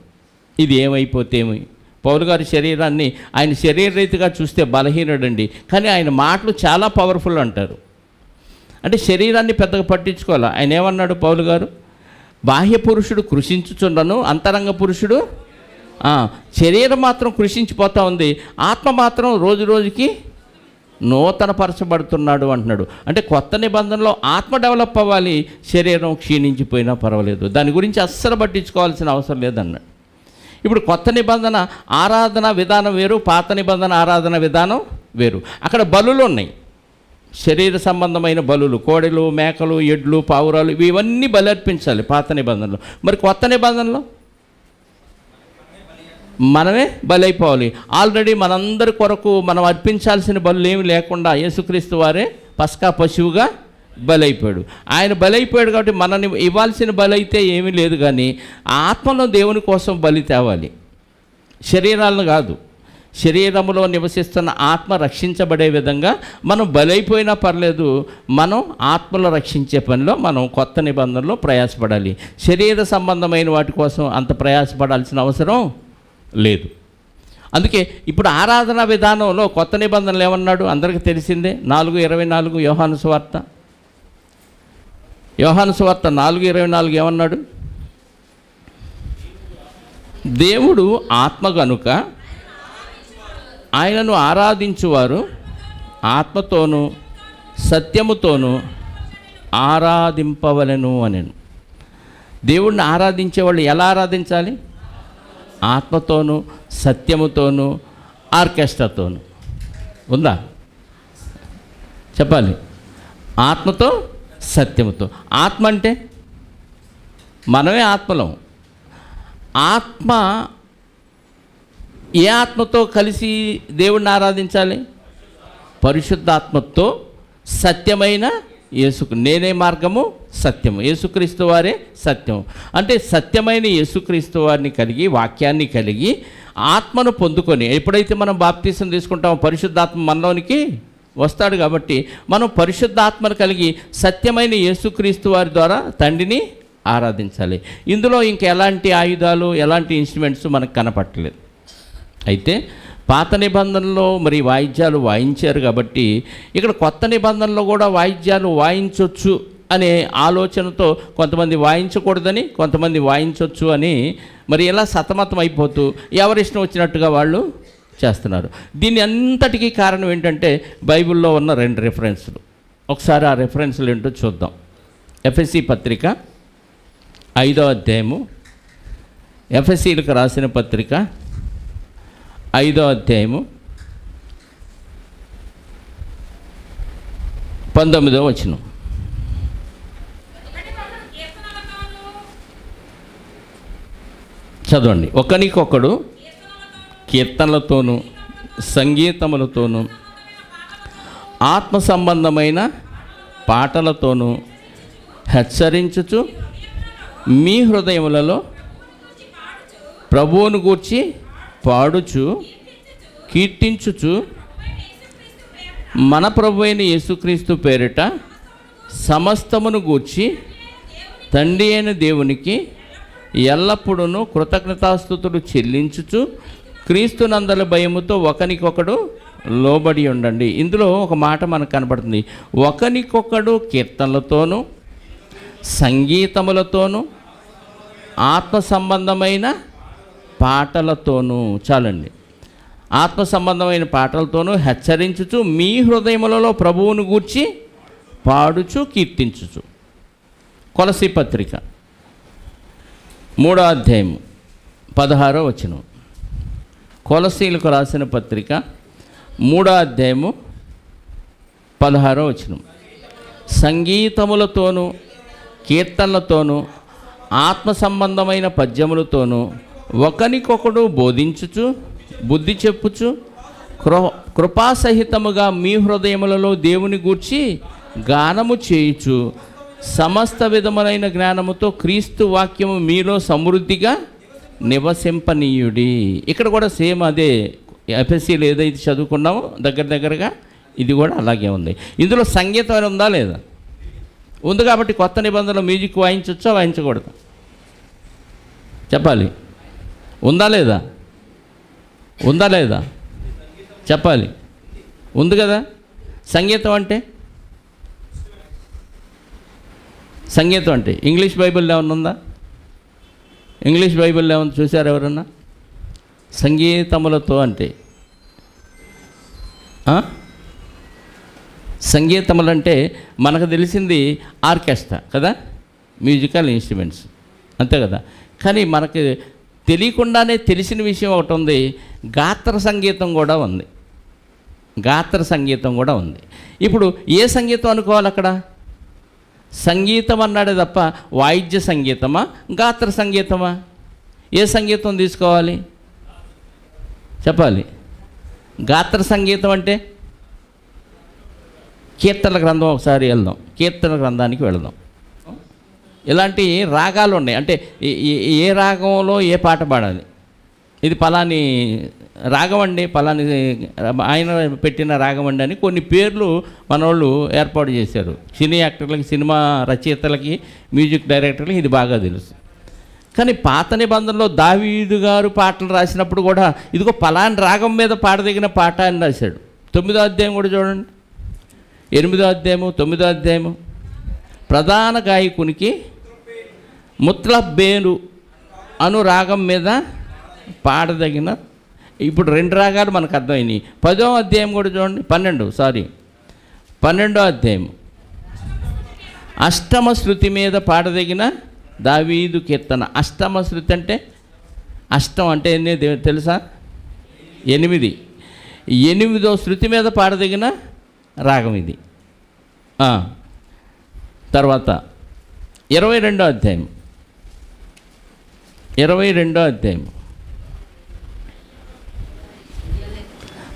ఇది ఏమైపోతే ఏమి. పౌలు గారి శరీరాన్ని ఆయన శరీర రీతిగా చూస్తే బలహీనుడండి, కానీ ఆయన మాటలు చాలా పవర్ఫుల్ అంటారు. అంటే శరీరాన్ని పెద్దగా పట్టించుకోవాలి. ఆయన ఏమన్నాడు పౌలు గారు? బాహ్య పురుషుడు కృషించుచుండను, అంతరంగ పురుషుడు శరీరం మాత్రం కృషించిపోతూ ఉంది, ఆత్మ మాత్రం రోజు రోజుకి నూతనపరచబడుతున్నాడు అంటున్నాడు. అంటే కొత్త నిబంధనలో ఆత్మ డెవలప్ అవ్వాలి, శరీరం క్షీణించిపోయినా పర్వాలేదు, దాని గురించి అస్సలు పట్టించుకోవాల్సిన అవసరం లేదన్నాడు. ఇప్పుడు కొత్త నిబంధన ఆరాధన విధానం వేరు, పాత నిబంధన ఆరాధన విధానం వేరు. అక్కడ బలులు ఉన్నాయి, శరీర సంబంధమైన బలులు, కోడెలు, మేకలు, ఎడ్లు, పావురాలు, ఇవన్నీ బలి అర్పించాలి పాత నిబంధనలో. మరి కొత్త నిబంధనలో మనమే బలైపోవాలి. ఆల్రెడీ మనందరి కొరకు మనం అర్పించాల్సిన బలులు ఏమి లేకుండా యేసుక్రీస్తు వారే పస్కా పశువుగా బలైపోయాడు. ఆయన బలైపోయాడు కాబట్టి మనని ఇవ్వాల్సిన బలి అయితే ఏమీ లేదు, కానీ ఆత్మలో దేవుని కోసం బలి తేవాలి, శరీరాలను కాదు. శరీరంలో నివసిస్తున్న ఆత్మ రక్షించబడే విధంగా మనం బలైపోయినా పర్లేదు, మనం ఆత్మలో రక్షించే పనిలో మనం కొత్త నిబంధనలో ప్రయాసపడాలి. శరీర సంబంధమైన వాటి కోసం అంత ప్రయాసపడాల్సిన అవసరం లేదు. అందుకే ఇప్పుడు ఆరాధన విధానంలో కొత్త నిబంధనలు ఏమన్నాడు అందరికీ తెలిసిందే. 4:24 యోహాను సువార్త 4:24 ఏమన్నాడు? దేవుడు ఆత్మ గనుక ఆయనను ఆరాధించువారు ఆత్మతోనూ సత్యముతోనూ ఆరాధింపవలెను అనెను. దేవుడిని ఆరాధించేవాళ్ళు ఎలా ఆరాధించాలి? ఆత్మతోనూ సత్యముతోనూ ఆర్కెస్ట్రాతోనూ. ఉందా? చెప్పాలి. ఆత్మతో సత్యముతో. ఆత్మ అంటే మనమే ఆత్మలం. ఆత్మ ఏ ఆత్మతో కలిసి దేవుడిని ఆరాధించాలి? పరిశుద్ధాత్మతో సత్యమైన నేనే మార్గము సత్యము, యేసుక్రీస్తు వారే సత్యం. అంటే సత్యమైన యేసుక్రీస్తు వారిని కలిగి, వాక్యాన్ని కలిగి, ఆత్మను పొందుకొని, ఎప్పుడైతే మనం బాప్తీసం తీసుకుంటామో పరిశుద్ధాత్మ మనలోనికి వస్తాడు. కాబట్టి మనం పరిశుద్ధాత్మను కలిగి సత్యమైన యేసుక్రీస్తు వారి ద్వారా తండ్రిని ఆరాధించాలి. ఇందులో ఇంకెలాంటి ఆయుధాలు, ఎలాంటి ఇన్స్ట్రుమెంట్స్ మనకు కనపట్టలేదు. అయితే పాత నిబంధనలో మరి వాయిద్యాలు వాయించారు కాబట్టి ఇక్కడ కొత్త నిబంధనలో కూడా వాయిద్యాలు వాయించవచ్చు అనే ఆలోచనతో కొంతమంది వాయించకూడదని, కొంతమంది వాయించవచ్చు అని మరి ఇలా సతమతం అయిపోతూ ఎవరిష్టం వచ్చినట్టుగా వాళ్ళు చేస్తున్నారు. దీని అంతటికీ కారణం ఏంటంటే బైబిల్లో ఉన్న 2 రెఫరెన్స్లు. ఒకసారి ఆ రెఫరెన్స్లు ఏంటో చూద్దాం. ఎఫెసీ పత్రిక 5వ అధ్యాయము, ఎఫెసీలకు రాసిన పత్రిక 5వ అధ్యాయము 19వ వచనం. చదవండి. ఒకనికొకడు కీర్తనలతోనూ సంగీతములతోనూ ఆత్మ సంబంధమైన పాటలతోనూ హెచ్చరించుచు మీ హృదయములలో ప్రభువును గూర్చి పాడుచు కీర్తించుచు మన ప్రభువైన యేసుక్రీస్తు పేరిట సమస్తమును గూర్చి తండ్రి అయిన దేవునికి ఎల్లప్పుడూ కృతజ్ఞతాస్తుతులు చెల్లించుచు క్రీస్తునందల భయముతో ఒకనికొకడు లోబడి ఉండండి. ఇందులో ఒక మాట మనకు కనబడుతుంది. ఒకనికొకడు కీర్తనలతోనూ సంగీతములతోనూ ఆత్మ సంబంధమైన పాటలతోనూ. చాలండి. ఆత్మ సంబంధమైన పాటలతోనూ హెచ్చరించుచు మీ హృదయములలో ప్రభువును గూర్చి పాడుచు కీర్తించుచు. కొలసీ పత్రిక 3వ అధ్యాయం 16వ వచనం. కొలసీలకు రాసిన పత్రిక 3వ అధ్యాయము 16వ వచనం. సంగీతములతోనూ కీర్తనలతోనూ ఆత్మ సంబంధమైన పద్యములతోనూ ఒకనికొకడు బోధించుచు బుద్ధి చెప్పుచు కృపాసహితముగా మీ హృదయములలో దేవుని గూర్చి గానము చేయుచు సమస్త విధములైన జ్ఞానముతో క్రీస్తు వాక్యము మీలో సమృద్ధిగా నివసింపనీయుడి. ఇక్కడ కూడా సేమ్ అదే ఎఫ్ఎస్సీలో ఏదైతే చదువుకున్నామో దగ్గరగా ఇది కూడా అలాగే ఉంది. ఇందులో సంగీతం అని ఉందా లేదా? ఉంది. కాబట్టి కొత్త నిబంధనలో మ్యూజిక్ వాయించవచ్చా వాయించకూడదు? చెప్పాలి. ఉందా లేదా? ఉందా లేదా చెప్పాలి. ఉంది కదా. సంగీతం అంటే ఇంగ్లీష్ బైబిల్లో ఏమన్నా ఉందా? ఇంగ్లీష్ బైబిల్లో ఏమన్నా చూసారు ఎవరన్నా? సంగీతములతో అంటే సంగీతములంటే మనకు తెలిసింది ఆర్కెస్ట్రా కదా, మ్యూజికల్ ఇన్స్ట్రుమెంట్స్ అంతే కదా. కానీ మనకి తెలియకుండానే తెలిసిన విషయం ఒకటి ఉంది, గాత్ర సంగీతం కూడా ఉంది. ఇప్పుడు ఏ సంగీతం అనుకోవాలి అక్కడ? సంగీతం అన్నాడే తప్ప వాయిద్య సంగీతమా గాత్ర సంగీతమా? ఏ సంగీతం తీసుకోవాలి చెప్పాలి. గాత్ర సంగీతం అంటే కీర్తనల గ్రంథం ఒకసారి వెళ్దాం, కీర్తన గ్రంథానికి వెళదాం. ఇలాంటి రాగాలు ఉన్నాయి. అంటే ఏ రాగంలో ఏ పాట పాడాలి, ఇది పలాని రాగం అండి, పలాని ఆయన పెట్టిన రాగం అండి అని కొన్ని పేర్లు మనోళ్ళు ఏర్పాటు చేశారు. సినీ యాక్టర్లకి, సినిమా రచయితలకి, మ్యూజిక్ డైరెక్టర్లకి ఇది బాగా తెలుసు. కానీ పాత నిబంధనలో దావీదు గారు పాటలు రాసినప్పుడు కూడా ఇదిగో పలాని రాగం మీద పాడదగిన పాట అని రాశాడు. 9వ అధ్యాయం కూడా చూడండి, 8వ అధ్యాయము 9వ అధ్యాయము. ప్రధాన గాయకునికి ముత్లబ్బేను అను రాగం మీద పాడదగిన. ఇప్పుడు 2 రాగాలు మనకు అర్థమైనాయి. 10వ అధ్యాయం కూడా చూడండి, 12వ అధ్యాయం. అష్టమ శృతి మీద పాడదగిన దావీదు కీర్తన. అష్టమ శృతి అంటే అష్టం అంటే తెలుసా? 8. 8వ శృతి మీద పాడదగిన రాగం ఇది. తర్వాత 22వ అధ్యాయం. 22వ అధ్యాయం.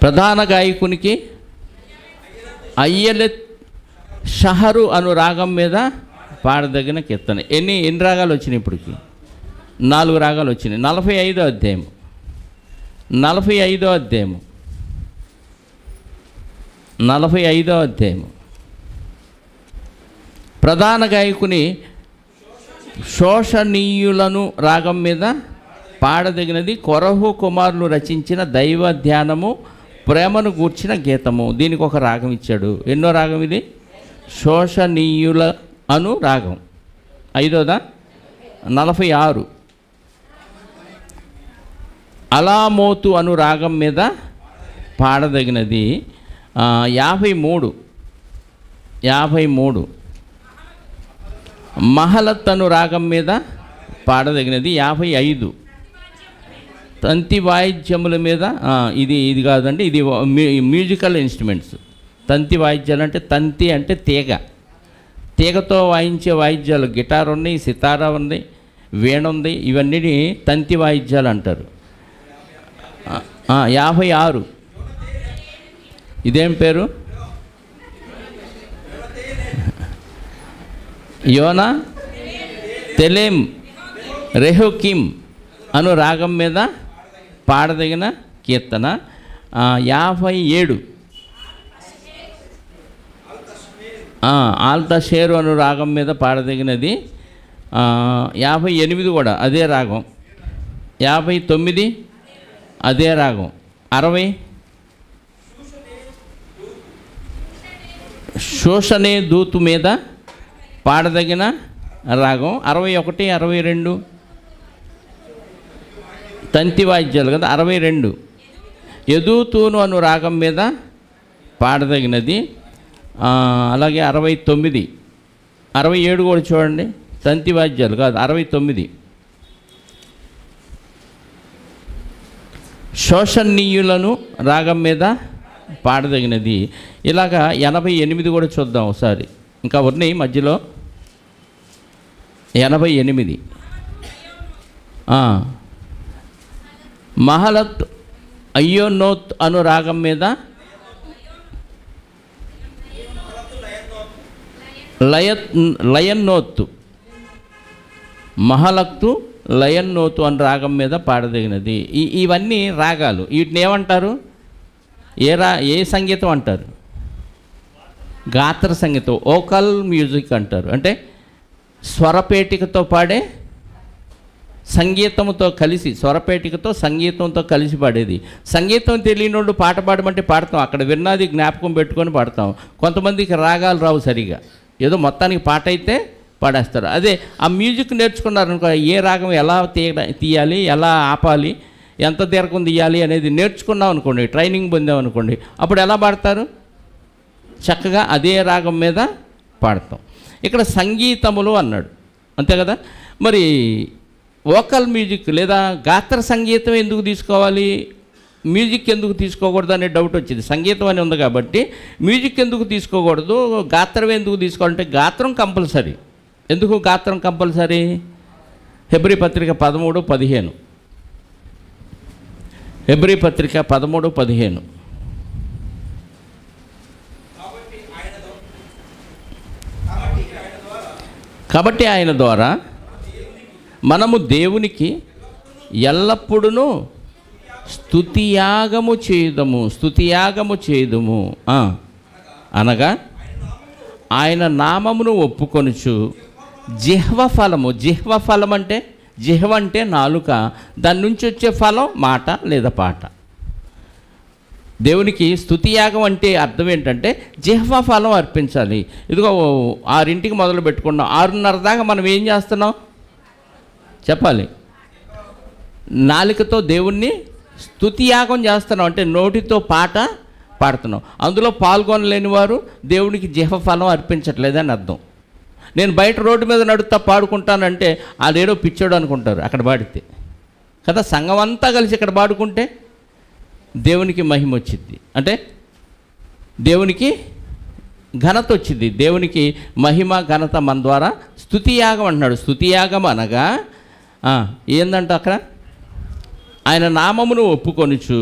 ప్రధాన గాయకునికి అయ్యలెత్ షహరు అను రాగం మీద పాడదగిన కీర్తన. ఎన్ని రాగాలు వచ్చినాయి ఇప్పటికి? 4 రాగాలు వచ్చినాయి. 45వ అధ్యాయం. 45వ అధ్యాయం. 45వ అధ్యాయం. ప్రధాన గాయకుని శోషనీయులను రాగం మీద పాడదగినది కొరహు కుమారులు రచించిన దైవ ధ్యానము ప్రేమను గూర్చిన గీతము. దీనికి ఒక రాగం ఇచ్చాడు. ఎన్నో రాగం ఇది? శోషనీయుల అను రాగం. 5వదా? 46. అలామోతు అను రాగం మీద పాడదగినది 53. మహలత్ అను రాగం మీద పాడదగినది 55. తంతి వాయిద్యముల మీద ఇది కాదండి, ఇది మ్యూజికల్ ఇన్స్ట్రుమెంట్స్. తంతి వాయిద్యాలు అంటే, తంతి అంటే తీగతో వాయించే వాయిద్యాలు. గిటార్ ఉన్నాయి, సితారా ఉంది, వీణ ఉంది, ఇవన్నీ తంతి వాయిద్యాలు అంటారు. 56. ఇదేం పేరు? యోనా తెలేం రెహుకిమ్ అను రాగం మీద పాడదగిన కీర్తన 57. ఆల్తషేరు అను రాగం మీద పాడదగినది 58 కూడా అదే రాగం. 59 అదే రాగం. 60 శోషనే దూతు మీద పాడదగిన రాగం. 61 62 తంతి వాయిద్యాలు కదా. 62 యదూతూను అను రాగం మీద పాడదగినది. అలాగే 69 67 కూడా చూడండి, తంతి వాయిద్యాలు కాదు. 69 శోషనీయులను రాగం మీద పాడదగినది. ఇలాగా 88 కూడా చూద్దాం ఒకసారి. ఇంకా ఉన్నాయి మధ్యలో. 88 మహలత్ అయ్యోనోత్ అను రాగం మీద లయన్నోత్తు, మహలక్తు లయన్నోతు అని రాగం మీద పాడదగినది. ఇవన్నీ రాగాలు. వీటిని ఏమంటారు? ఏ సంగీతం అంటారు? గాత్ర సంగీతం, ఓకల్ మ్యూజిక్ అంటారు. అంటే స్వరపేటికతో పాడే సంగీతంతో కలిసి, స్వరపేటికతో సంగీతంతో కలిసి పాడేది. సంగీతం తెలియనోడు పాట పాడమంటే పాడతాం, అక్కడ విన్నది జ్ఞాపకం పెట్టుకొని పాడతాం. కొంతమందికి రాగాలు రావు సరిగా, ఏదో మొత్తానికి పాట అయితే పాడేస్తారు. అదే ఆ మ్యూజిక్ నేర్చుకున్నారనుకో, ఏ రాగం ఎలా తీయాలి, ఎలా ఆపాలి, ఎంత దీర్ఘం తీయాలి అనేది నేర్చుకున్నాం అనుకోండి, ట్రైనింగ్ పొందాం అనుకోండి, అప్పుడు ఎలా పాడతారు? చక్కగా అదే రాగం మీద పాడతాం. ఇక్కడ సంగీతములు అన్నాడు, అంతే కదా. మరి వోకల్ మ్యూజిక్ లేదా గాత్ర సంగీతం ఎందుకు తీసుకోవాలి, మ్యూజిక్ ఎందుకు తీసుకోకూడదు అనే డౌట్ వచ్చింది. సంగీతం అని ఉంది కాబట్టి మ్యూజిక్ ఎందుకు తీసుకోకూడదు, గాత్రం ఎందుకు తీసుకోవాలంటే గాత్రం కంపల్సరీ. ఎందుకు గాత్రం కంపల్సరీ? హెబ్రీ పత్రిక 13:15, హెబ్రీ పత్రిక 13:15. కాబట్టి ఆయన ద్వారా మనము దేవునికి ఎల్లప్పుడూ స్తుతియాగము చేయుదము అనగా ఆయన నామమును ఒప్పుకొనుచు జిహ్వ ఫలం అంటే, జిహ్వ అంటే నాలుక, దాని నుంచి వచ్చే ఫలం మాట లేదా పాట. దేవునికి స్తుతియాగం అంటే అర్థం ఏంటంటే జిహ్వ ఫలం అర్పించాలి. ఇదిగో 6 మొదలు పెట్టుకున్నాం, 6:30 దాకా మనం ఏం చేస్తున్నాం చెప్పాలి? నాలుకతో దేవుణ్ణి స్తుతియాగం చేస్తున్నాం, అంటే నోటితో పాట పాడుతున్నాం. అందులో పాల్గొనలేని వారు దేవునికి జిహ్వ ఫలం అర్పించట్లేదని అర్థం. నేను బయట రోడ్డు మీద నడుస్తా పాడుకుంటానంటే అదేడో పిచ్చోడు అనుకుంటారు అక్కడ పాడితే కదా. సంఘం అంతా కలిసి ఇక్కడ పాడుకుంటే దేవునికి మహిమ వచ్చింది, అంటే దేవునికి ఘనత వచ్చింది. దేవునికి మహిమ ఘనత మన ద్వారా స్తుతియాగం అంటున్నాడు. స్తుతియాగం అనగా ఏందంట అక్కడ? ఆయన నామమును ఒప్పుకొనుచు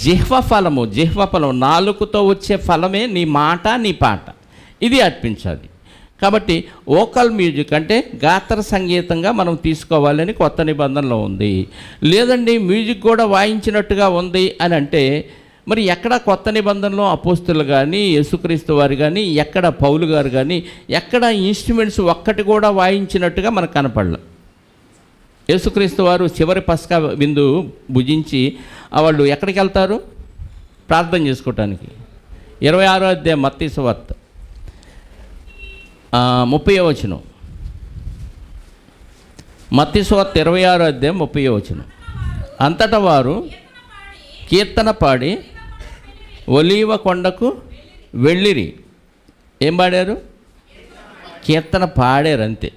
జిహ్వ ఫలం, నాలుకతో వచ్చే ఫలమే నీ మాట, నీ పాట, ఇది అర్పించాలి. కాబట్టి వోకల్ మ్యూజిక్ అంటే గాత్ర సంగీతంగా మనం తీసుకోవాలని కొత్త నిబంధనలో ఉంది. లేదండి మ్యూజిక్ కూడా వాయించినట్టుగా ఉంది అని అంటే మరి ఎక్కడ కొత్త నిబంధనలో అపోస్తులు కానీ, యేసుక్రీస్తు వారు కానీ, ఎక్కడ పౌలు గారు కానీ, ఎక్కడ ఇన్స్ట్రుమెంట్స్ ఒక్కటి కూడా వాయించినట్టుగా మనకు కనపడలే. యేసుక్రీస్తు వారు చివరి పస్కా విందు భుజించి వాళ్ళు ఎక్కడికి వెళ్తారు? ప్రార్థన చేసుకోవటానికి. 26వ అధ్యాయం మత్తయి సువార్త 30వ వచనం. మత్తయి సువార్త 26వ అధ్యాయం 30వ వచనం. అంతటా వారు కీర్తన పాడి ఒలీవ కొండకు వెళ్ళిరి. ఏం పాడారు? కీర్తన పాడారు, అంతే.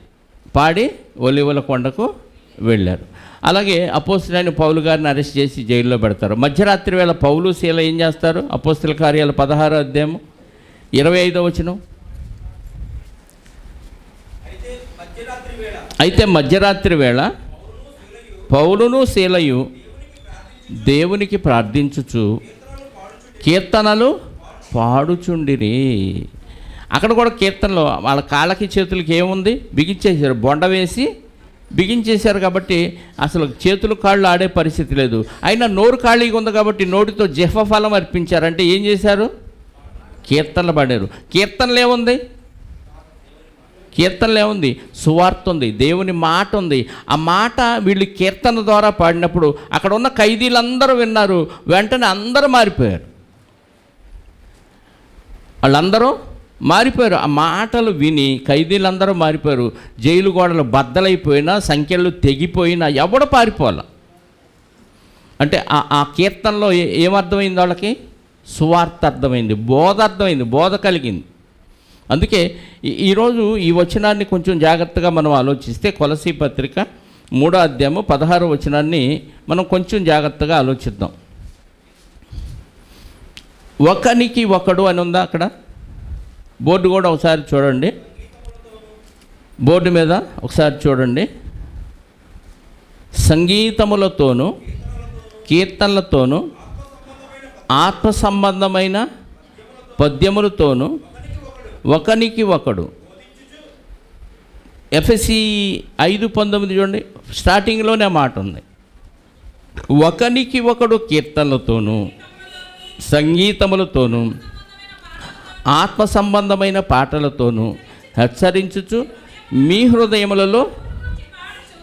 పాడి ఒలీవల కొండకు వెళ్ళారు. అలాగే అపోస్తలుడైన పౌలు గారిని అరెస్ట్ చేసి జైల్లో పెడతారు. మధ్యరాత్రి వేళ పౌలు శీల ఏం చేస్తారు? అపోస్తల కార్యాలు 16వ అధ్యాయం 25వ వచనం. అయితే మధ్యరాత్రి వేళ పౌలును శీలయు దేవునికి ప్రార్థించుచు కీర్తనలు పాడుచుండిరి. అక్కడ కూడా కీర్తనలో వాళ్ళ కాళ్ళకి చేతులకి ఏముంది? బిగించేశారు, బొండ వేసి బిగించేశారు. కాబట్టి అసలు చేతులు కాళ్ళు ఆడే పరిస్థితి లేదు. అయినా నోరు ఖాళీగా ఉంది కాబట్టి నోటితో జిహ్వ ఫలం అర్పించారు. అంటే ఏం చేశారు? కీర్తనలు పాడారు. కీర్తనలు ఏముంది? కీర్తనలు ఏముంది? సువార్త ఉంది, దేవుని మాట ఉంది. ఆ మాట వీళ్ళు కీర్తన ద్వారా పాడినప్పుడు అక్కడ ఉన్న ఖైదీలందరూ విన్నారు. వెంటనే అందరూ మారిపోయారు. వాళ్ళందరూ మారిపోయారు. ఆ మాటలు విని ఖైదీలందరూ మారిపోయారు. జైలు గోడలు బద్దలైపోయినా, సంఖ్యలు తెగిపోయినా ఎవడు పారిపోవాల. అంటే ఆ కీర్తనలో ఏమర్థమైంది? వాళ్ళకి సువార్త అర్థమైంది, బోధ అర్థమైంది, బోధ కలిగింది. అందుకే ఈరోజు ఈ వచనాన్ని కొంచెం జాగ్రత్తగా మనం ఆలోచిస్తే, కొలసీ పత్రిక 3వ అధ్యాయము 16వ వచనాన్ని మనం కొంచెం జాగ్రత్తగా ఆలోచిద్దాం. ఒకనికి ఒకడు అని ఉందా అక్కడ? బోర్డు కూడా ఒకసారి చూడండి, బోర్డు మీద ఒకసారి చూడండి. సంగీతములతోనూ కీర్తనలతోనూ ఆత్మ సంబంధమైన పద్యములతోనూ ఒకనికి ఒకడు. ఎఫెసీ 5:19 చూడండి, స్టార్టింగ్లోనే మాట ఉంది. ఒకనికి ఒకడు కీర్తనలతోనూ సంగీతములతోనూ ఆత్మ సంబంధమైన పాటలతోనూ హెచ్చరించుచు మీ హృదయములలో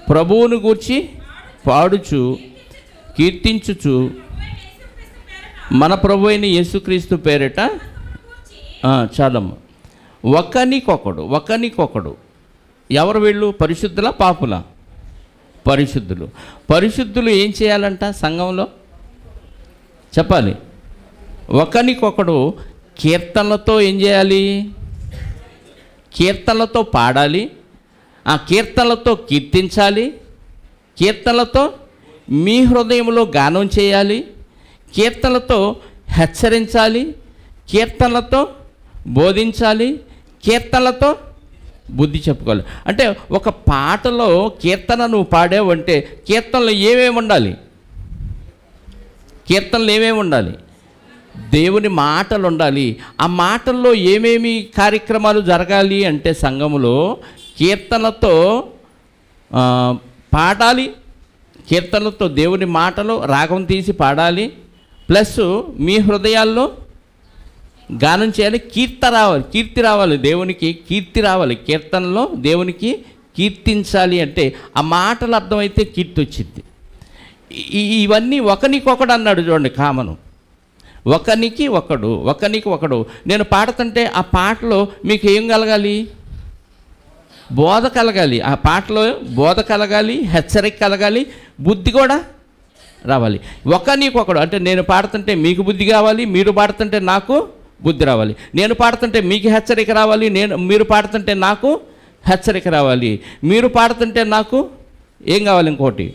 ప్రభువును గూర్చి పాడుచు కీర్తించుచు మన ప్రభు అయిన యేసుక్రీస్తు పేరిట. చాలమ్మ. ఒకనికొకడు. ఎవరు వీళ్ళు? పరిశుద్ధుల పాపుల? పరిశుద్ధులు. పరిశుద్ధులు ఏం చేయాలంట సంఘంలో? చెప్పాలి. ఒకనికొకడు కీర్తనలతో ఏం చేయాలి? కీర్తనలతో పాడాలి, ఆ కీర్తనలతో కీర్తించాలి, కీర్తనలతో మీ హృదయంలో గానం చేయాలి, కీర్తనలతో హెచ్చరించాలి, కీర్తనలతో బోధించాలి, కీర్తనలతో బుద్ధి చెప్పుకోవాలి. అంటే ఒక పాటలో కీర్తన నువ్వు పాడావంటే కీర్తనలు ఏమేమి ఉండాలి? కీర్తనలు ఏమేమి ఉండాలి? దేవుని మాటలు ఉండాలి. ఆ మాటల్లో ఏమేమి కార్యక్రమాలు జరగాలి అంటే సంఘములో కీర్తనలతో పాడాలి, కీర్తనలతో దేవుని మాటలు రాగం తీసి పాడాలి, ప్లస్ మీ హృదయాల్లో గానం చేయాలి, కీర్తి రావాలి, దేవునికి కీర్తి రావాలి. కీర్తనలో దేవునికి కీర్తించాలి అంటే ఆ మాటలు అర్థమైతే కీర్తి వచ్చింది. ఇవన్నీ ఒకనికొకడు అన్నాడు చూడండి, కామను. ఒకనికి ఒకడు. నేను పాడుతుంటే ఆ పాటలో మీకు ఏం కలగాలి? బోధ కలగాలి. ఆ పాటలో బోధ కలగాలి, హెచ్చరిక కలగాలి, బుద్ధి కూడా రావాలి. ఒకనికొకడు అంటే నేను పాడుతుంటే మీకు బుద్ధి కావాలి, మీరు పాడుతుంటే నాకు బుద్ధి రావాలి. నేను పాడుతుంటే మీకు హెచ్చరిక రావాలి, మీరు పాడుతుంటే నాకు హెచ్చరిక రావాలి. మీరు పాడుతుంటే నాకు ఏం కావాలి? ఇంకోటి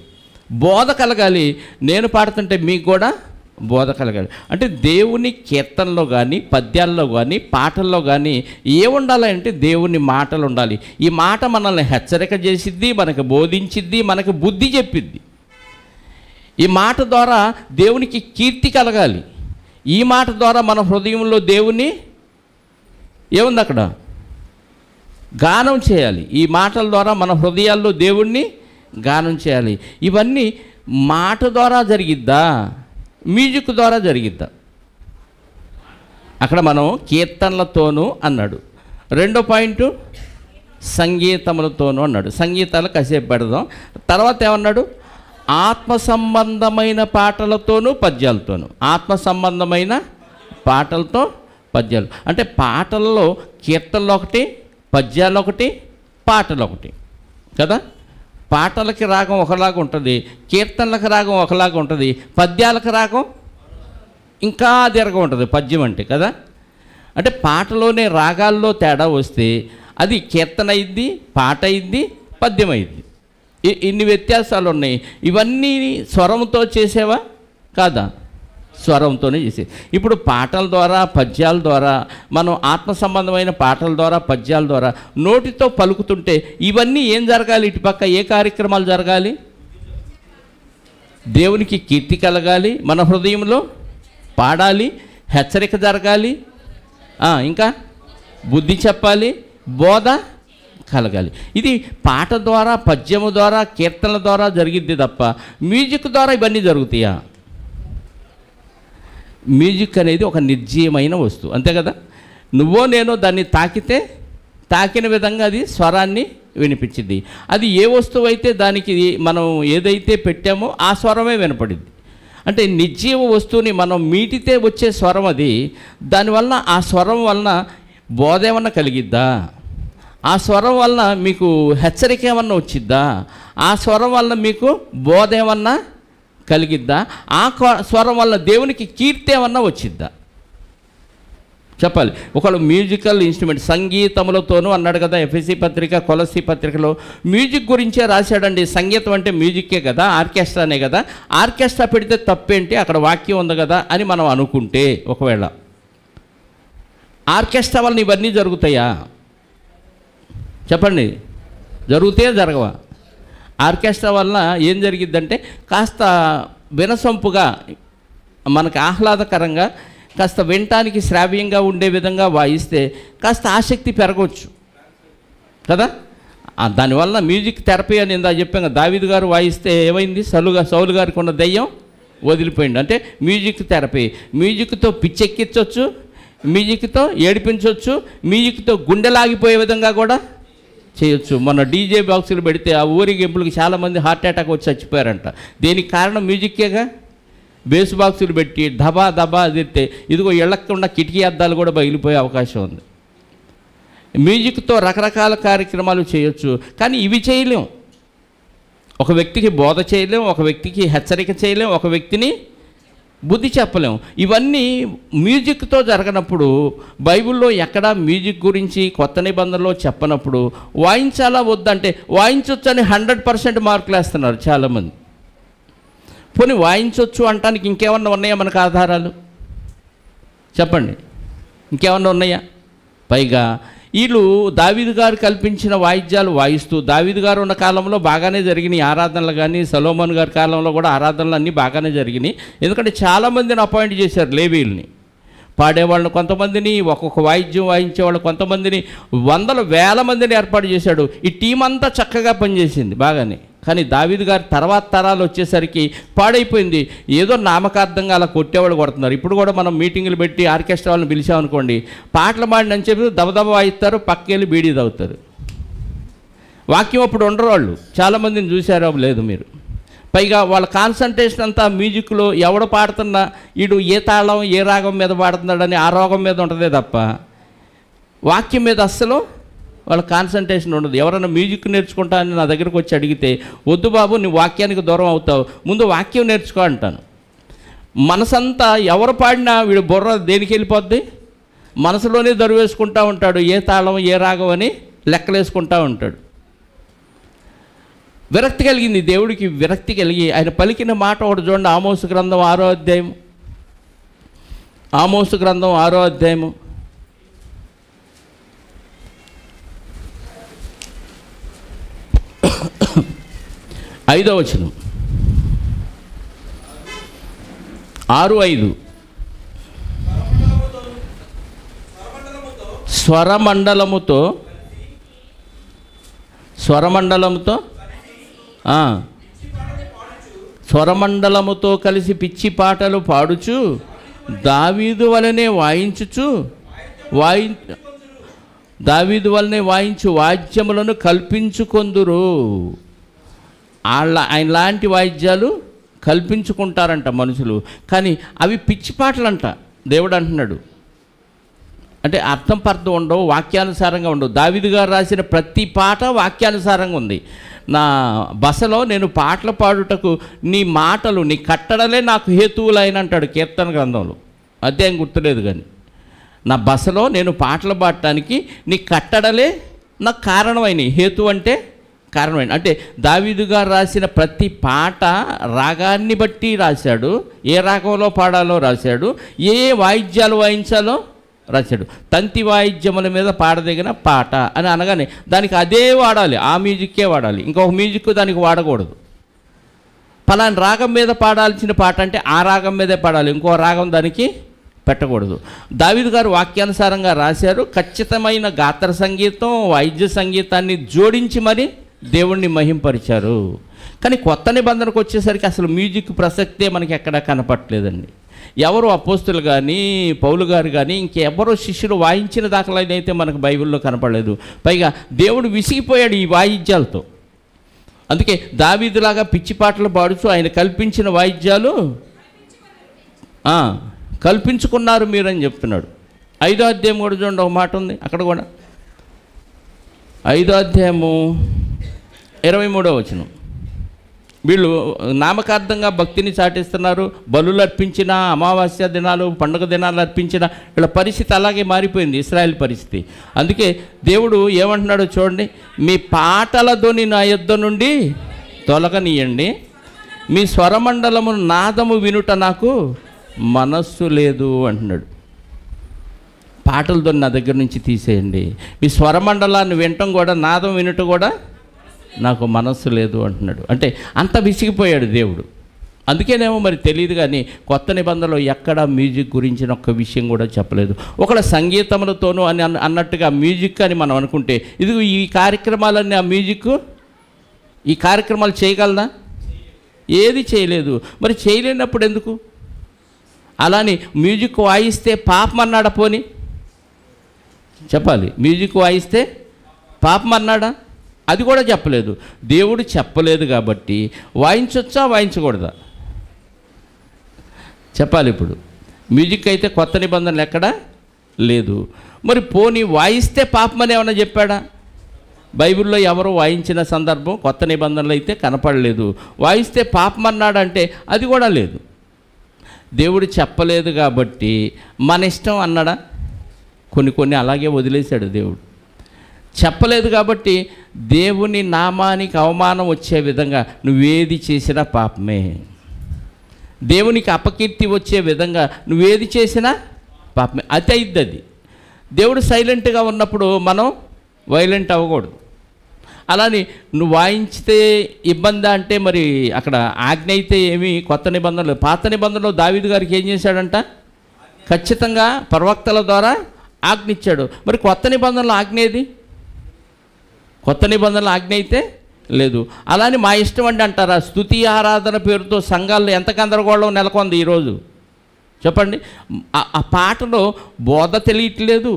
బోధ కలగాలి. నేను పాడుతుంటే మీకు కూడా బోధ కలగాలి. అంటే దేవుని కీర్తనలో కానీ, పద్యాల్లో కానీ, పాటల్లో కానీ ఏముండాలంటే దేవుని మాటలు ఉండాలి. ఈ మాట మనల్ని హెచ్చరిక చేసిద్ది, మనకు బోధించిద్ది, మనకు బుద్ధి చెప్పిద్ది. ఈ మాట ద్వారా దేవునికి కీర్తి కలగాలి. ఈ మాట ద్వారా మన హృదయంలో దేవుని ఏముంది అక్కడ? గానం చేయాలి. ఈ మాటల ద్వారా మన హృదయాల్లో దేవుణ్ణి గానం చేయాలి. ఇవన్నీ మాట ద్వారా జరిగిద్దా, మ్యూజిక్ ద్వారా జరిగిద్దా? అక్కడ మనం కీర్తనలతోనూ అన్నాడు. రెండో పాయింట్ సంగీతములతోనూ అన్నాడు. సంగీతాలు కాసేపు పెడదాం. తర్వాత ఏమన్నాడు? ఆత్మ సంబంధమైన పాటలతోనూ పద్యాలతోనూ. ఆత్మ సంబంధమైన పాటలతో పద్యాలు అంటే పాటల్లో కీర్తనలు ఒకటి, పద్యాలు ఒకటి, పాటలు ఒకటి కదా. పాటలకి రాగం ఒకలాగా ఉంటుంది, కీర్తనలకు రాగం ఒకలాగా ఉంటుంది, పద్యాలకు రాగం ఇంకా దీర్ఘం ఉంటుంది పద్యం అంటే కదా. అంటే పాటలోనే రాగాల్లో తేడా వస్తే అది కీర్తన అయింది, పాట అయింది, పద్యం అయింది. ఇన్ని వ్యత్యాసాలు ఉన్నాయి. ఇవన్నీ స్వరంతో చేసేవా కాదా? స్వరంతోనే చేసే. ఇప్పుడు పాటల ద్వారా, పద్యాల ద్వారా, మనం ఆత్మ సంబంధమైన పాటల ద్వారా, పద్యాల ద్వారా నోటితో పలుకుతుంటే ఇవన్నీ ఏం జరగాలి? ఇటుపక్క ఏ కార్యక్రమాలు జరగాలి? దేవునికి కీర్తి కలగాలి, మన హృదయంలో పాడాలి, హెచ్చరిక జరగాలి, ఇంకా బుద్ధి చెప్పాలి, బోధ కలగాలి. ఇది పాట ద్వారా, పద్యము ద్వారా, కీర్తనల ద్వారా జరిగిద్ది తప్ప మ్యూజిక్ ద్వారా ఇవన్నీ జరుగుతాయా? మ్యూజిక్ అనేది ఒక నిర్జీవమైన వస్తువు, అంతే కదా. నువ్వో నేనో దాన్ని తాకిన విధంగా అది స్వరాన్ని వినిపించింది. అది ఏ వస్తువు అయితే దానికి మనం ఏదైతే పెట్టామో ఆ స్వరమే వినపడింది. అంటే నిర్జీవ వస్తువుని మనం మీటితే వచ్చే స్వరం అది. దానివల్ల ఆ స్వరం వలన బోధ ఏమన్నా కలిగిద్దా? ఆ స్వరం వలన మీకు హెచ్చరిక ఏమన్నా వచ్చిద్దా? ఆ స్వరం వలన మీకు బోధ ఏమన్నా కలిగిద్దా? ఆ స్వరం వల్ల దేవునికి కీర్తి ఏమన్నా వచ్చిద్దా? చెప్పాలి. ఒకళ్ళు మ్యూజికల్ ఇన్స్ట్రుమెంట్ సంగీతములతోనూ అన్నాడు కదా. ఎఫెసీ పత్రిక, కొలస్సీ పత్రికలో మ్యూజిక్ గురించే రాశాడండి. సంగీతం అంటే మ్యూజిక్కే కదా, ఆర్కెస్ట్రానే కదా. ఆర్కెస్ట్రా పెడితే తప్పేంటి, అక్కడ వాక్యం ఉంది కదా అని మనం అనుకుంటే, ఒకవేళ ఆర్కెస్ట్రా వలన ఇవన్నీ జరుగుతాయా? చెప్పండి, జరుగుతాయా జరగవా? ఆర్కెస్ట్రా వలన ఏం జరిగిద్దంటే కాస్త వినసొంపుగా, మనకు ఆహ్లాదకరంగా కాస్త వినటానికి శ్రావ్యంగా ఉండే విధంగా వాయిస్తే కాస్త ఆసక్తి పెరగవచ్చు కదా. దానివల్ల మ్యూజిక్ థెరపీ అని ఇందా చెప్పాం కదా, దావీదు గారు వాయిస్తే ఏమైంది, సౌలు గారికి ఉన్న దెయ్యం వదిలిపోయింది. అంటే మ్యూజిక్ థెరపీ. మ్యూజిక్తో పిచ్చెక్కించవచ్చు, మ్యూజిక్తో ఏడిపించవచ్చు, మ్యూజిక్తో గుండెలాగిపోయే విధంగా కూడా చేయొచ్చు. మొన్న డీజే బాక్సులు పెడితే ఆ ఊరిగింపులకి చాలామంది హార్ట్ అటాక్ వచ్చి చచ్చిపోయారంట. దీనికి కారణం మ్యూజిక్కేగా. బేస్ బాక్సులు పెట్టి దబా దబా అదిరితే ఇదిగో ఇళ్ళకుండా కిటికీ అద్దాలు కూడా బయలిపోయే అవకాశం ఉంది. మ్యూజిక్తో రకరకాల కార్యక్రమాలు చేయొచ్చు, కానీ ఇవి చేయలేం. ఒక వ్యక్తికి బోధ చేయలేం, ఒక వ్యక్తికి హెచ్చరిక చేయలేం, ఒక వ్యక్తిని బుద్ధి చెప్పలేం. ఇవన్నీ మ్యూజిక్తో జరగనప్పుడు బైబిల్లో ఎక్కడా మ్యూజిక్ గురించి కొత్త నిబంధనలో చెప్పనప్పుడు వాయించాలా వద్దంటే వాయించవచ్చు అని 100% మార్కులు వేస్తున్నారు చాలామంది. పోనీ వాయించవచ్చు అంటానికి ఇంకేమన్నా ఉన్నాయా మనకు ఆధారాలు? చెప్పండి, ఇంకేమన్నా ఉన్నాయా? పైగా వీళ్ళు దావీదు గారు కల్పించిన వాయిద్యాలు వాయిస్తూ, దావీదు గారు ఉన్న కాలంలో బాగానే జరిగినాయి ఆరాధనలు, కానీ సొలొమోన్ గారి కాలంలో కూడా ఆరాధనలు అన్నీ బాగానే జరిగినాయి. ఎందుకంటే చాలామందిని అపాయింట్ చేశారు లేవీల్ని, పాడేవాళ్ళని కొంతమందిని, ఒక్కొక్క వాయిద్యం వాయించేవాళ్ళు కొంతమందిని, వందల వేల మందిని ఏర్పాటు చేశాడు. ఈ టీం అంతా చక్కగా పనిచేసింది బాగానే. కానీ దావీదు గారి తర్వాత తరాలు వచ్చేసరికి పాడైపోయింది. ఏదో నామకార్థంగా అలా కొట్టేవాళ్ళు కొడుతున్నారు. ఇప్పుడు కూడా మనం మీటింగులు పెట్టి ఆర్కెస్ట్రా వాళ్ళని పిలిచామనుకోండి, పాటలు పాడినని చెప్పి దబదబ వాయిస్తారు, పక్కెళ్ళి బీడీ తాగుతారు. వాక్యం అప్పుడు ఉండరు వాళ్ళు. చాలామందిని చూశారో లేదు మీరు. పైగా వాళ్ళ కాన్సన్ట్రేషన్ అంతా మ్యూజిక్లో, ఎవడు పాడుతున్నా వీడు ఏ తాళం ఏ రాగం మీద పాడుతున్నాడని ఆ రాగం మీద ఉంటుందే తప్ప వాక్యం మీద అస్సలు వాళ్ళ కాన్సన్ట్రేషన్ ఉండదు. ఎవరైనా మ్యూజిక్ నేర్చుకుంటా అని నా దగ్గరకు వచ్చి అడిగితే, వద్దు బాబు నీ వాక్యానికి దూరం అవుతావు, ముందు వాక్యం నేర్చుకో అంటాను. మనసంతా ఎవరు పాడినా వీడు బుర్ర దేనికి వెళ్ళిపోద్ది, మనసులోనే దరువేసుకుంటూ ఉంటాడు, ఏ తాళం ఏ రాగం అని లెక్కలేసుకుంటూ ఉంటాడు. విరక్తి కలిగింది, దేవుడికి విరక్తి కలిగి ఆయన పలికిన మాట ఒకటి చూడండి. ఆమోసు గ్రంథం 6వ అధ్యాయం, ఆమోసు గ్రంథం 6వ అధ్యాయము 5వ వచనం, 6:5 స్వరమండలముతో స్వరమండలముతో కలిసి పిచ్చి పాటలు పాడుచు దావీదు వలనే వాయించు వాద్యములను కల్పించుకొందురు. ఆయన లాంటి వాయిద్యాలు కల్పించుకుంటారంట మనుషులు, కానీ అవి పిచ్చి పాటలంట. దేవుడు అంటున్నాడు. అంటే అర్థం పర్థం ఉండవు, వాక్యానుసారంగా ఉండవు. దావీదు గారు రాసిన ప్రతి పాట వాక్యానుసారంగా ఉంది. నా బసలో నేను పాటలు పాడుటకు నీ మాటలు నీ కట్టడలే నాకు హేతువులైన అంటాడు కీర్తన గ్రంథంలో. అధ్యాయం గుర్తులేదు కానీ, నా బసలో నేను పాటలు పాడటానికి నీ కట్టడలే నాకు కారణమైనవి. హేతు అంటే కారణమైన, అంటే దావీదు గారు రాసిన ప్రతి పాట రాగాన్ని బట్టి రాశాడు, ఏ రాగంలో పాడాలో రాశాడు, ఏ వాయిద్యాలు వాయించాలో రాశాడు. తంతి వాయిద్యముల మీద పాడదగిన పాట అని అనగానే దానికి అదే వాడాలి, ఆ మ్యూజిక్కే వాడాలి, ఇంకొక మ్యూజిక్ దానికి వాడకూడదు. పలానా రాగం మీద పాడాల్సిన పాట అంటే ఆ రాగం మీదే పాడాలి, ఇంకో రాగం దానికి పెట్టకూడదు. దావీదు గారు వాక్యానుసారంగా రాశారు. ఖచ్చితమైన గాత్ర సంగీతం, వాయిద్య సంగీతాన్ని జోడించి మరి దేవుణ్ణి మహింపరిచారు. కానీ కొత్త నిబంధనకు వచ్చేసరికి అసలు మ్యూజిక్ ప్రసక్తే మనకి ఎక్కడా కనపట్లేదండి. ఎవరు అపోస్తులు కానీ పౌలు గారు కానీ ఇంకెవరో శిష్యులు వాయించిన దాఖలైతే మనకు బైబిల్లో కనపడలేదు. పైగా దేవుడు విసిగిపోయాడు ఈ వాయిద్యాలతో. అందుకే దావీదులాగా పిచ్చి పాటలు పాడుతూ ఆయన కల్పించిన వాయిద్యాలు కల్పించుకున్నారు మీరని చెప్తున్నాడు. 5వ అధ్యాయం కూడా చూడండి, ఒక మాట ఉంది అక్కడ కూడా. 5వ అధ్యాయము 23వ వచనం. వీళ్ళు నామకార్థంగా భక్తిని చాటిస్తున్నారు. బలులు అర్పించిన, అమావాస్య దినాలు, పండుగ దినాలు అర్పించిన, వీళ్ళ పరిస్థితి అలాగే మారిపోయింది, ఇశ్రాయేల్ పరిస్థితి. అందుకే దేవుడు ఏమంటున్నాడో చూడండి, మీ పాటల ధ్వని నా యొద్ద నుండి తొలగనీయండి, మీ స్వరమండలము నాదము వినుట నాకు మనస్సు లేదు అంటున్నాడు. పాటలతో నా దగ్గర నుంచి తీసేయండి, మీ స్వరమండలాన్ని వినటం కూడా, నాదం వినటం కూడా నాకు మనస్సు లేదు అంటున్నాడు. అంటే అంత విసిగిపోయాడు దేవుడు, అందుకేనేమో మరి తెలియదు, కానీ కొత్త నిబంధనలో ఎక్కడ మ్యూజిక్ గురించిన ఒక్క విషయం కూడా చెప్పలేదు. ఒకళ్ళ సంగీతములతోనూ అని అన్నట్టుగా మ్యూజిక్ అని మనం అనుకుంటే, ఇది ఈ కార్యక్రమాలన్నీ ఆ మ్యూజిక్ ఈ కార్యక్రమాలు చేయగలదా? ఏది చేయలేదు. మరి చేయలేనప్పుడు ఎందుకు? అలాని మ్యూజిక్ వాయిస్తే పాపం అన్నాడా? పోని చెప్పాలి, మ్యూజిక్ వాయిస్తే పాపం అన్నాడా? అది కూడా చెప్పలేదు. దేవుడు చెప్పలేదు కాబట్టి వాయించవచ్చా వాయించకూడదా చెప్పాలి. ఇప్పుడు మ్యూజిక్ అయితే కొత్త నిబంధనలు ఎక్కడా లేదు. మరి పోనీ వాయిస్తే పాపం అని ఏమన్నా చెప్పాడా? బైబిల్లో ఎవరు వాయించిన సందర్భం కొత్త నిబంధనలు అయితే కనపడలేదు. వాయిస్తే పాపం అన్నాడంటే అది కూడా లేదు. దేవుడు చెప్పలేదు కాబట్టి మన ఇష్టం అన్నాడా? కొన్ని అలాగే వదిలేశాడు దేవుడు. చెప్పలేదు కాబట్టి దేవుని నామానికి అవమానం వచ్చే విధంగా నువ్వేది చేసినా పాపమే. దేవునికి అపకీర్తి వచ్చే విధంగా నువ్వేది చేసినా పాపమే. అది అయిద్ది. అది దేవుడు సైలెంట్గా ఉన్నప్పుడు మనం వైలెంట్ అవ్వకూడదు. అలాని నువ్వు వాయించితే ఇబ్బంది అంటే మరి అక్కడ ఆజ్ఞ అయితే ఏమీ కొత్త నిబంధనలు. పాత నిబంధనలో దావీదు గారికి ఏం చేశాడంట? ఖచ్చితంగా ప్రవక్తల ద్వారా ఆజ్ఞ ఇచ్చాడు. మరి కొత్త నిబంధనలో ఆజ్ఞ ఏది? కొత్త నిబంధనల ఆజ్ఞ అయితే లేదు. అలానే మా ఇష్టం అండి అంటారా? స్తుతి ఆరాధన పేరుతో సంఘాల్లో ఎంత గందరగోళం నెలకొంది ఈరోజు చెప్పండి. ఆ పాటలో బోధ తెలియట్లేదు,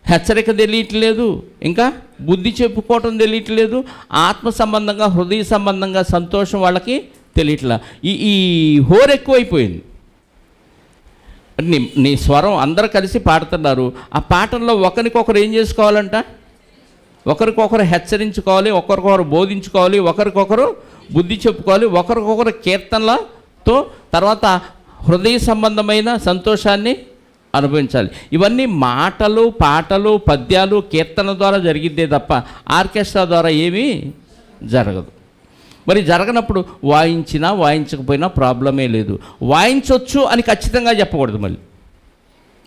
హెచ్చరిక తెలియట్లేదు, ఇంకా బుద్ధి చెప్పుకోవటం తెలియట్లేదు, ఆత్మ సంబంధంగా హృదయ సంబంధంగా సంతోషం వాళ్ళకి తెలియట్లా. ఈ హోరు ఎక్కువైపోయింది. నీ స్వరం అందరూ కలిసి పాడుతున్నారు. ఆ పాటల్లో ఒకరికొకరు ఏం చేసుకోవాలంట? ఒకరికొకరు హెచ్చరించుకోవాలి, ఒకరికొకరు బోధించుకోవాలి, ఒకరికొకరు బుద్ధి చెప్పుకోవాలి, ఒకరికొకరు కీర్తనలతో తర్వాత హృదయ సంబంధమైన సంతోషాన్ని అనుభవించాలి. ఇవన్నీ మాటలు, పాటలు, పద్యాలు, కీర్తన ద్వారా జరిగిద్దే తప్ప ఆర్కెస్ట్రా ద్వారా ఏమీ జరగదు. మరి జరగనప్పుడు వాయించినా వాయించకపోయినా ప్రాబ్లమే లేదు. వాయించవచ్చు అని ఖచ్చితంగా చెప్పకూడదు. మళ్ళీ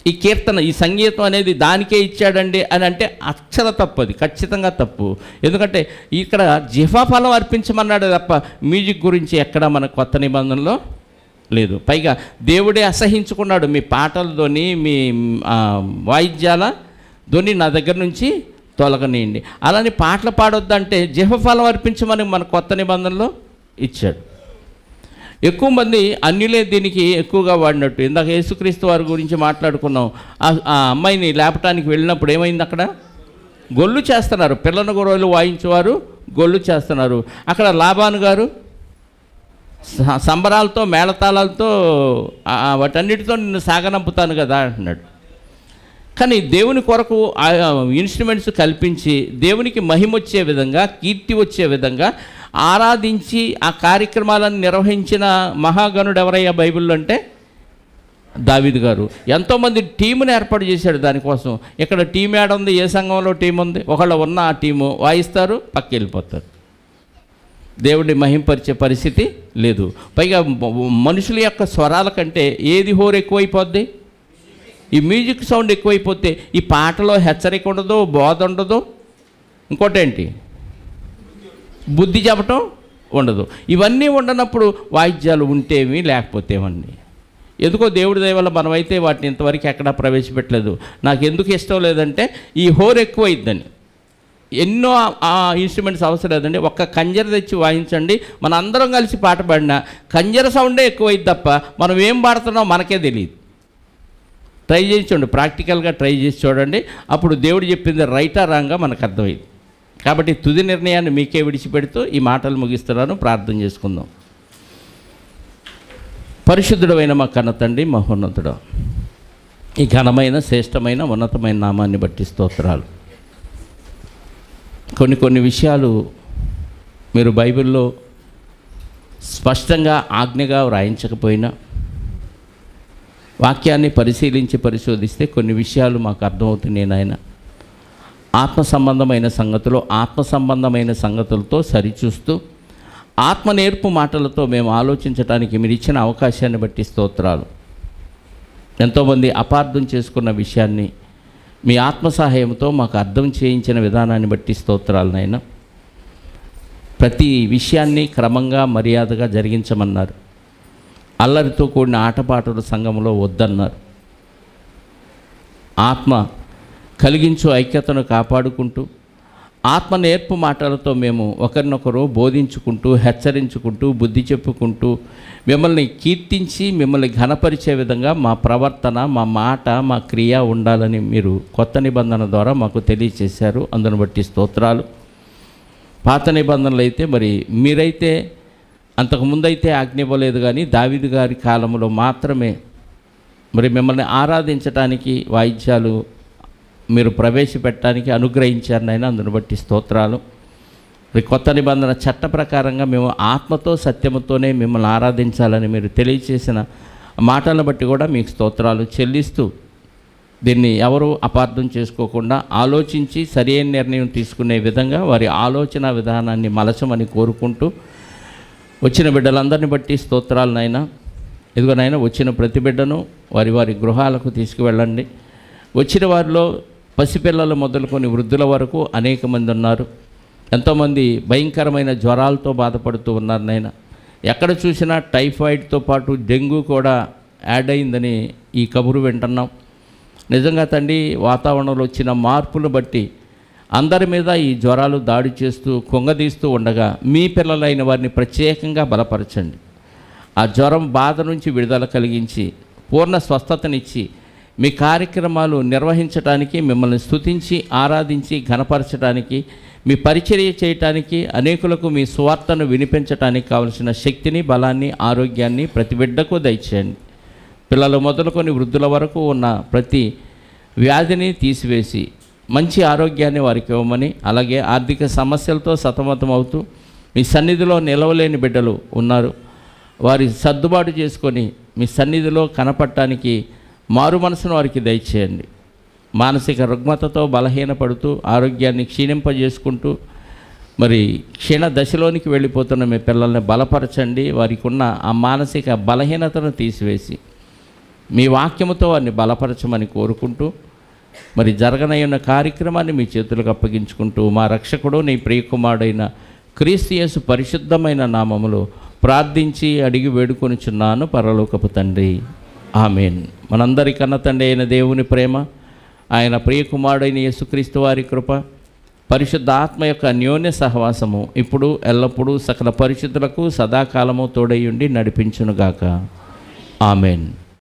ఈ కీర్తన, ఈ సంగీతం అనేది దానికే ఇచ్చాడండి అని అంటే అక్షర తప్పు, అది ఖచ్చితంగా తప్పు. ఎందుకంటే ఇక్కడ జిహ్వాఫలం అర్పించమన్నాడు తప్ప మ్యూజిక్ గురించి ఎక్కడ మన కొత్త నిబంధనలో లేదు. పైగా దేవుడే అసహించుకున్నాడు, మీ పాటలతోని మీ వాయిద్యాల ధ్వని నా దగ్గర నుంచి తొలగనియండి. అలానే పాటలు పాడొద్దంటే జిహ్వఫలం అర్పించమని మన కొత్త నిబంధనలో ఇచ్చాడు. ఎక్కువ మంది అన్యులే దీనికి ఎక్కువగా వాడినట్టు. ఇందాక యేసుక్రీస్తు వారి గురించి మాట్లాడుకున్నాం. ఆ అమ్మాయిని లేపటానికి వెళ్ళినప్పుడు ఏమైంది? అక్కడ గొల్లు చేస్తున్నారు. పిల్లల గొర్రెలు వాయించేవారు గొల్లు చేస్తున్నారు. అక్కడ లాబాను గారు సంబరాలతో మేళతాళాలతో వాటన్నిటితో నిన్ను సాగనంపుతాను కదా అంటున్నాడు. కానీ దేవుని కొరకు ఆ ఇన్స్ట్రుమెంట్స్ కల్పించి దేవునికి మహిమ వచ్చే విధంగా, కీర్తి వచ్చే విధంగా ఆరాధించి ఆ కార్యక్రమాలను నిర్వహించిన మహాగణుడు ఎవరయ్యా బైబిల్లో అంటే దావీదు గారు. ఎంతోమంది టీముని ఏర్పాటు చేశాడు దానికోసం. ఇక్కడ టీం ఏడుంది? ఏ సంఘంలో టీం ఉంది? ఒకళ్ళు ఉన్న ఆ టీము వాయిస్తారు, పక్క వెళ్ళిపోతారు. దేవుడిని మహింపరిచే పరిస్థితి లేదు. పైగా మనుషుల యొక్క స్వరాల కంటే ఏది హోరు ఎక్కువైపోద్ది? ఈ మ్యూజిక్ సౌండ్ ఎక్కువైపోతే ఈ పాటలో హెచ్చరిక ఉండదు, బోధ ఉండదు, ఇంకోటేంటి బుద్ధి చెప్పటం ఉండదు. ఇవన్నీ ఉండనప్పుడు వాయిద్యాలు ఉంటేవి లేకపోతేవండి. ఎందుకో దేవుడి దయ వల్ల మనమైతే వాటిని ఇంతవరకు ఎక్కడా ప్రవేశపెట్టలేదు. నాకు ఎందుకు ఇష్టం లేదంటే ఈ హోరు ఎక్కువైద్దని. ఎన్నో ఇన్స్ట్రుమెంట్స్ అవసరం లేదండి. ఒక్క కంజర తెచ్చి వాయించండి, మన అందరం కలిసి పాట పాడినా కంజర సౌండే ఎక్కువైద్ది తప్ప మనం ఏం పాడుతున్నామో మనకే తెలియదు. ట్రై చేసి చూడండి, ప్రాక్టికల్గా ట్రై చేసి చూడండి. అప్పుడు దేవుడు చెప్పింది రైటా రాంగా మనకు అర్థమైంది. కాబట్టి తుది నిర్ణయాన్ని మీకే విడిచిపెడుతూ ఈ మాటలు ముగిస్తున్నాను. ప్రార్థన చేసుకుందాం. పరిశుద్ధుడైన మా కన్న తండ్రి, మహోన్నతుడు, ఈ ఘనమైన శ్రేష్టమైన ఉన్నతమైన నామాన్ని బట్టి స్తోత్రాలు. కొన్ని విషయాలు మీరు బైబిల్లో స్పష్టంగా ఆజ్ఞగా వ్రాయించకపోయినా వాక్యాన్ని పరిశీలించి పరిశోధిస్తే కొన్ని విషయాలు మాకు అర్థమవుతున్నాయి నాయన. ఆత్మ సంబంధమైన సంగతులతో సరిచూస్తూ ఆత్మ నేర్పు మాటలతో మేము ఆలోచించడానికి మీరు ఇచ్చిన అవకాశాన్ని బట్టి స్తోత్రాలు. ఎంతోమంది అపార్థం చేసుకున్న విషయాన్ని మీ ఆత్మ సహాయంతో మాకు అర్థం చేయించిన విధానాన్ని బట్టి స్తోత్రాలు నాయన. ప్రతి విషయాన్ని క్రమంగా మర్యాదగా జరిగించమన్నారు. అల్లరితో కూడిన ఆటపాటలు సంఘంలో వద్దన్నారు. ఆత్మ కలిగించు ఐక్యతను కాపాడుకుంటూ ఆత్మ నేర్పు మాటలతో మేము ఒకరినొకరు బోధించుకుంటూ, హెచ్చరించుకుంటూ, బుద్ధి చెప్పుకుంటూ, మిమ్మల్ని కీర్తించి మిమ్మల్ని ఘనపరిచే విధంగా మా ప్రవర్తన, మా మాట, మా క్రియ ఉండాలని మీరు కొత్త నిబంధన ద్వారా మాకు తెలియచేశారు. అందును బట్టి స్తోత్రాలు. పాత నిబంధనలు అయితే మరి మీరైతే అంతకుముందైతే ఆజ్ఞ ఇవ్వలేదు, కానీ దావీదు గారి కాలంలో మాత్రమే మరి మిమ్మల్ని ఆరాధించడానికి వాయిద్యాలు మీరు ప్రవేశపెట్టడానికి అనుగ్రహించారు నాయన. అందును బట్టి స్తోత్రాలు. మరి కొత్త నిబంధన చట్ట ప్రకారంగా మేము ఆత్మతో సత్యముతోనే మిమ్మల్ని ఆరాధించాలని మీరు తెలియచేసిన మాటలను బట్టి కూడా మీకు స్తోత్రాలు చెల్లిస్తూ, దీన్ని ఎవరు అపార్థం చేసుకోకుండా ఆలోచించి సరైన నిర్ణయం తీసుకునే విధంగా వారి ఆలోచన విధానాన్ని మలచమని కోరుకుంటూ, వచ్చిన బిడ్డలందరిని బట్టి స్తోత్రాలు నాయన. ఇదిగోనైనా వచ్చిన ప్రతి బిడ్డను వారి వారి గృహాలకు తీసుకువెళ్ళండి. వచ్చిన వారిలో పసిపిల్లలు మొదలుకొని వృద్ధుల వరకు అనేక మంది ఉన్నారు. ఎంతోమంది భయంకరమైన జ్వరాలతో బాధపడుతూ ఉన్నారు నాయన. ఎక్కడ చూసినా టైఫాయిడ్తో పాటు డెంగ్యూ కూడా యాడ్ అయిందని ఈ కబురు వింటున్నాం. నిజంగా తండ్రి, వాతావరణంలో వచ్చిన మార్పులు బట్టి అందరి మీద ఈ జ్వరాలు దాడి చేస్తూ కుంగదీస్తూ ఉండగా మీ పిల్లలైన వారిని ప్రత్యేకంగా బలపరచండి. ఆ జ్వరం బాధ నుంచి విడుదల కలిగించి పూర్ణ స్వస్థతనిచ్చి మీ కార్యక్రమాలు నిర్వహించడానికి, మిమ్మల్ని స్తుతించి ఆరాధించి ఘనపరచడానికి, మీ పరిచర్య చేయటానికి, అనేకులకు మీ సువార్తను వినిపించడానికి కావలసిన శక్తిని, బలాన్ని, ఆరోగ్యాన్ని ప్రతి బిడ్డకు దయచేయండి. పిల్లలు మొదలుకొని వృద్ధుల వరకు ఉన్న ప్రతి వ్యాధిని తీసివేసి మంచి ఆరోగ్యాన్ని వారికి ఇవ్వమని, అలాగే ఆర్థిక సమస్యలతో సతమతమవుతూ మీ సన్నిధిలో నిలవలేని బిడ్డలు ఉన్నారు. వారి సర్దుబాటు చేసుకొని మీ సన్నిధిలో కనపడటానికి మారు మనసును వారికి దయచేయండి. మానసిక రుగ్మతతో బలహీనపడుతూ ఆరోగ్యాన్ని క్షీణింపజేసుకుంటూ మరి క్షీణ దశలోనికి వెళ్ళిపోతున్న మీ పిల్లల్ని బలపరచండి. వారికి ఉన్న ఆ మానసిక బలహీనతను తీసివేసి మీ వాక్యముతో వారిని బలపరచమని కోరుకుంటూ, మరి జరగనయ్యున్న కార్యక్రమాన్ని మీ చేతులకు అప్పగించుకుంటూ, మా రక్షకుడు నీ ప్రియకుమారుడైన క్రీస్తు యేసు పరిశుద్ధమైన నామములో ప్రార్థించి అడిగి వేడుకొనుచున్నాను పరలోకపు తండ్రి. ఆమేన్. మనందరికన్నా తండ్రి అయిన దేవుని ప్రేమ, ఆయన ప్రియకుమారుడైన యేసుక్రీస్తు వారి కృప, పరిశుద్ధ ఆత్మ యొక్క అన్యోన్య సహవాసము ఇప్పుడు ఎల్లప్పుడూ సకల పరిశుద్ధులకు సదాకాలము తోడై ఉండి నడిపించునుగాక. ఆమేన్.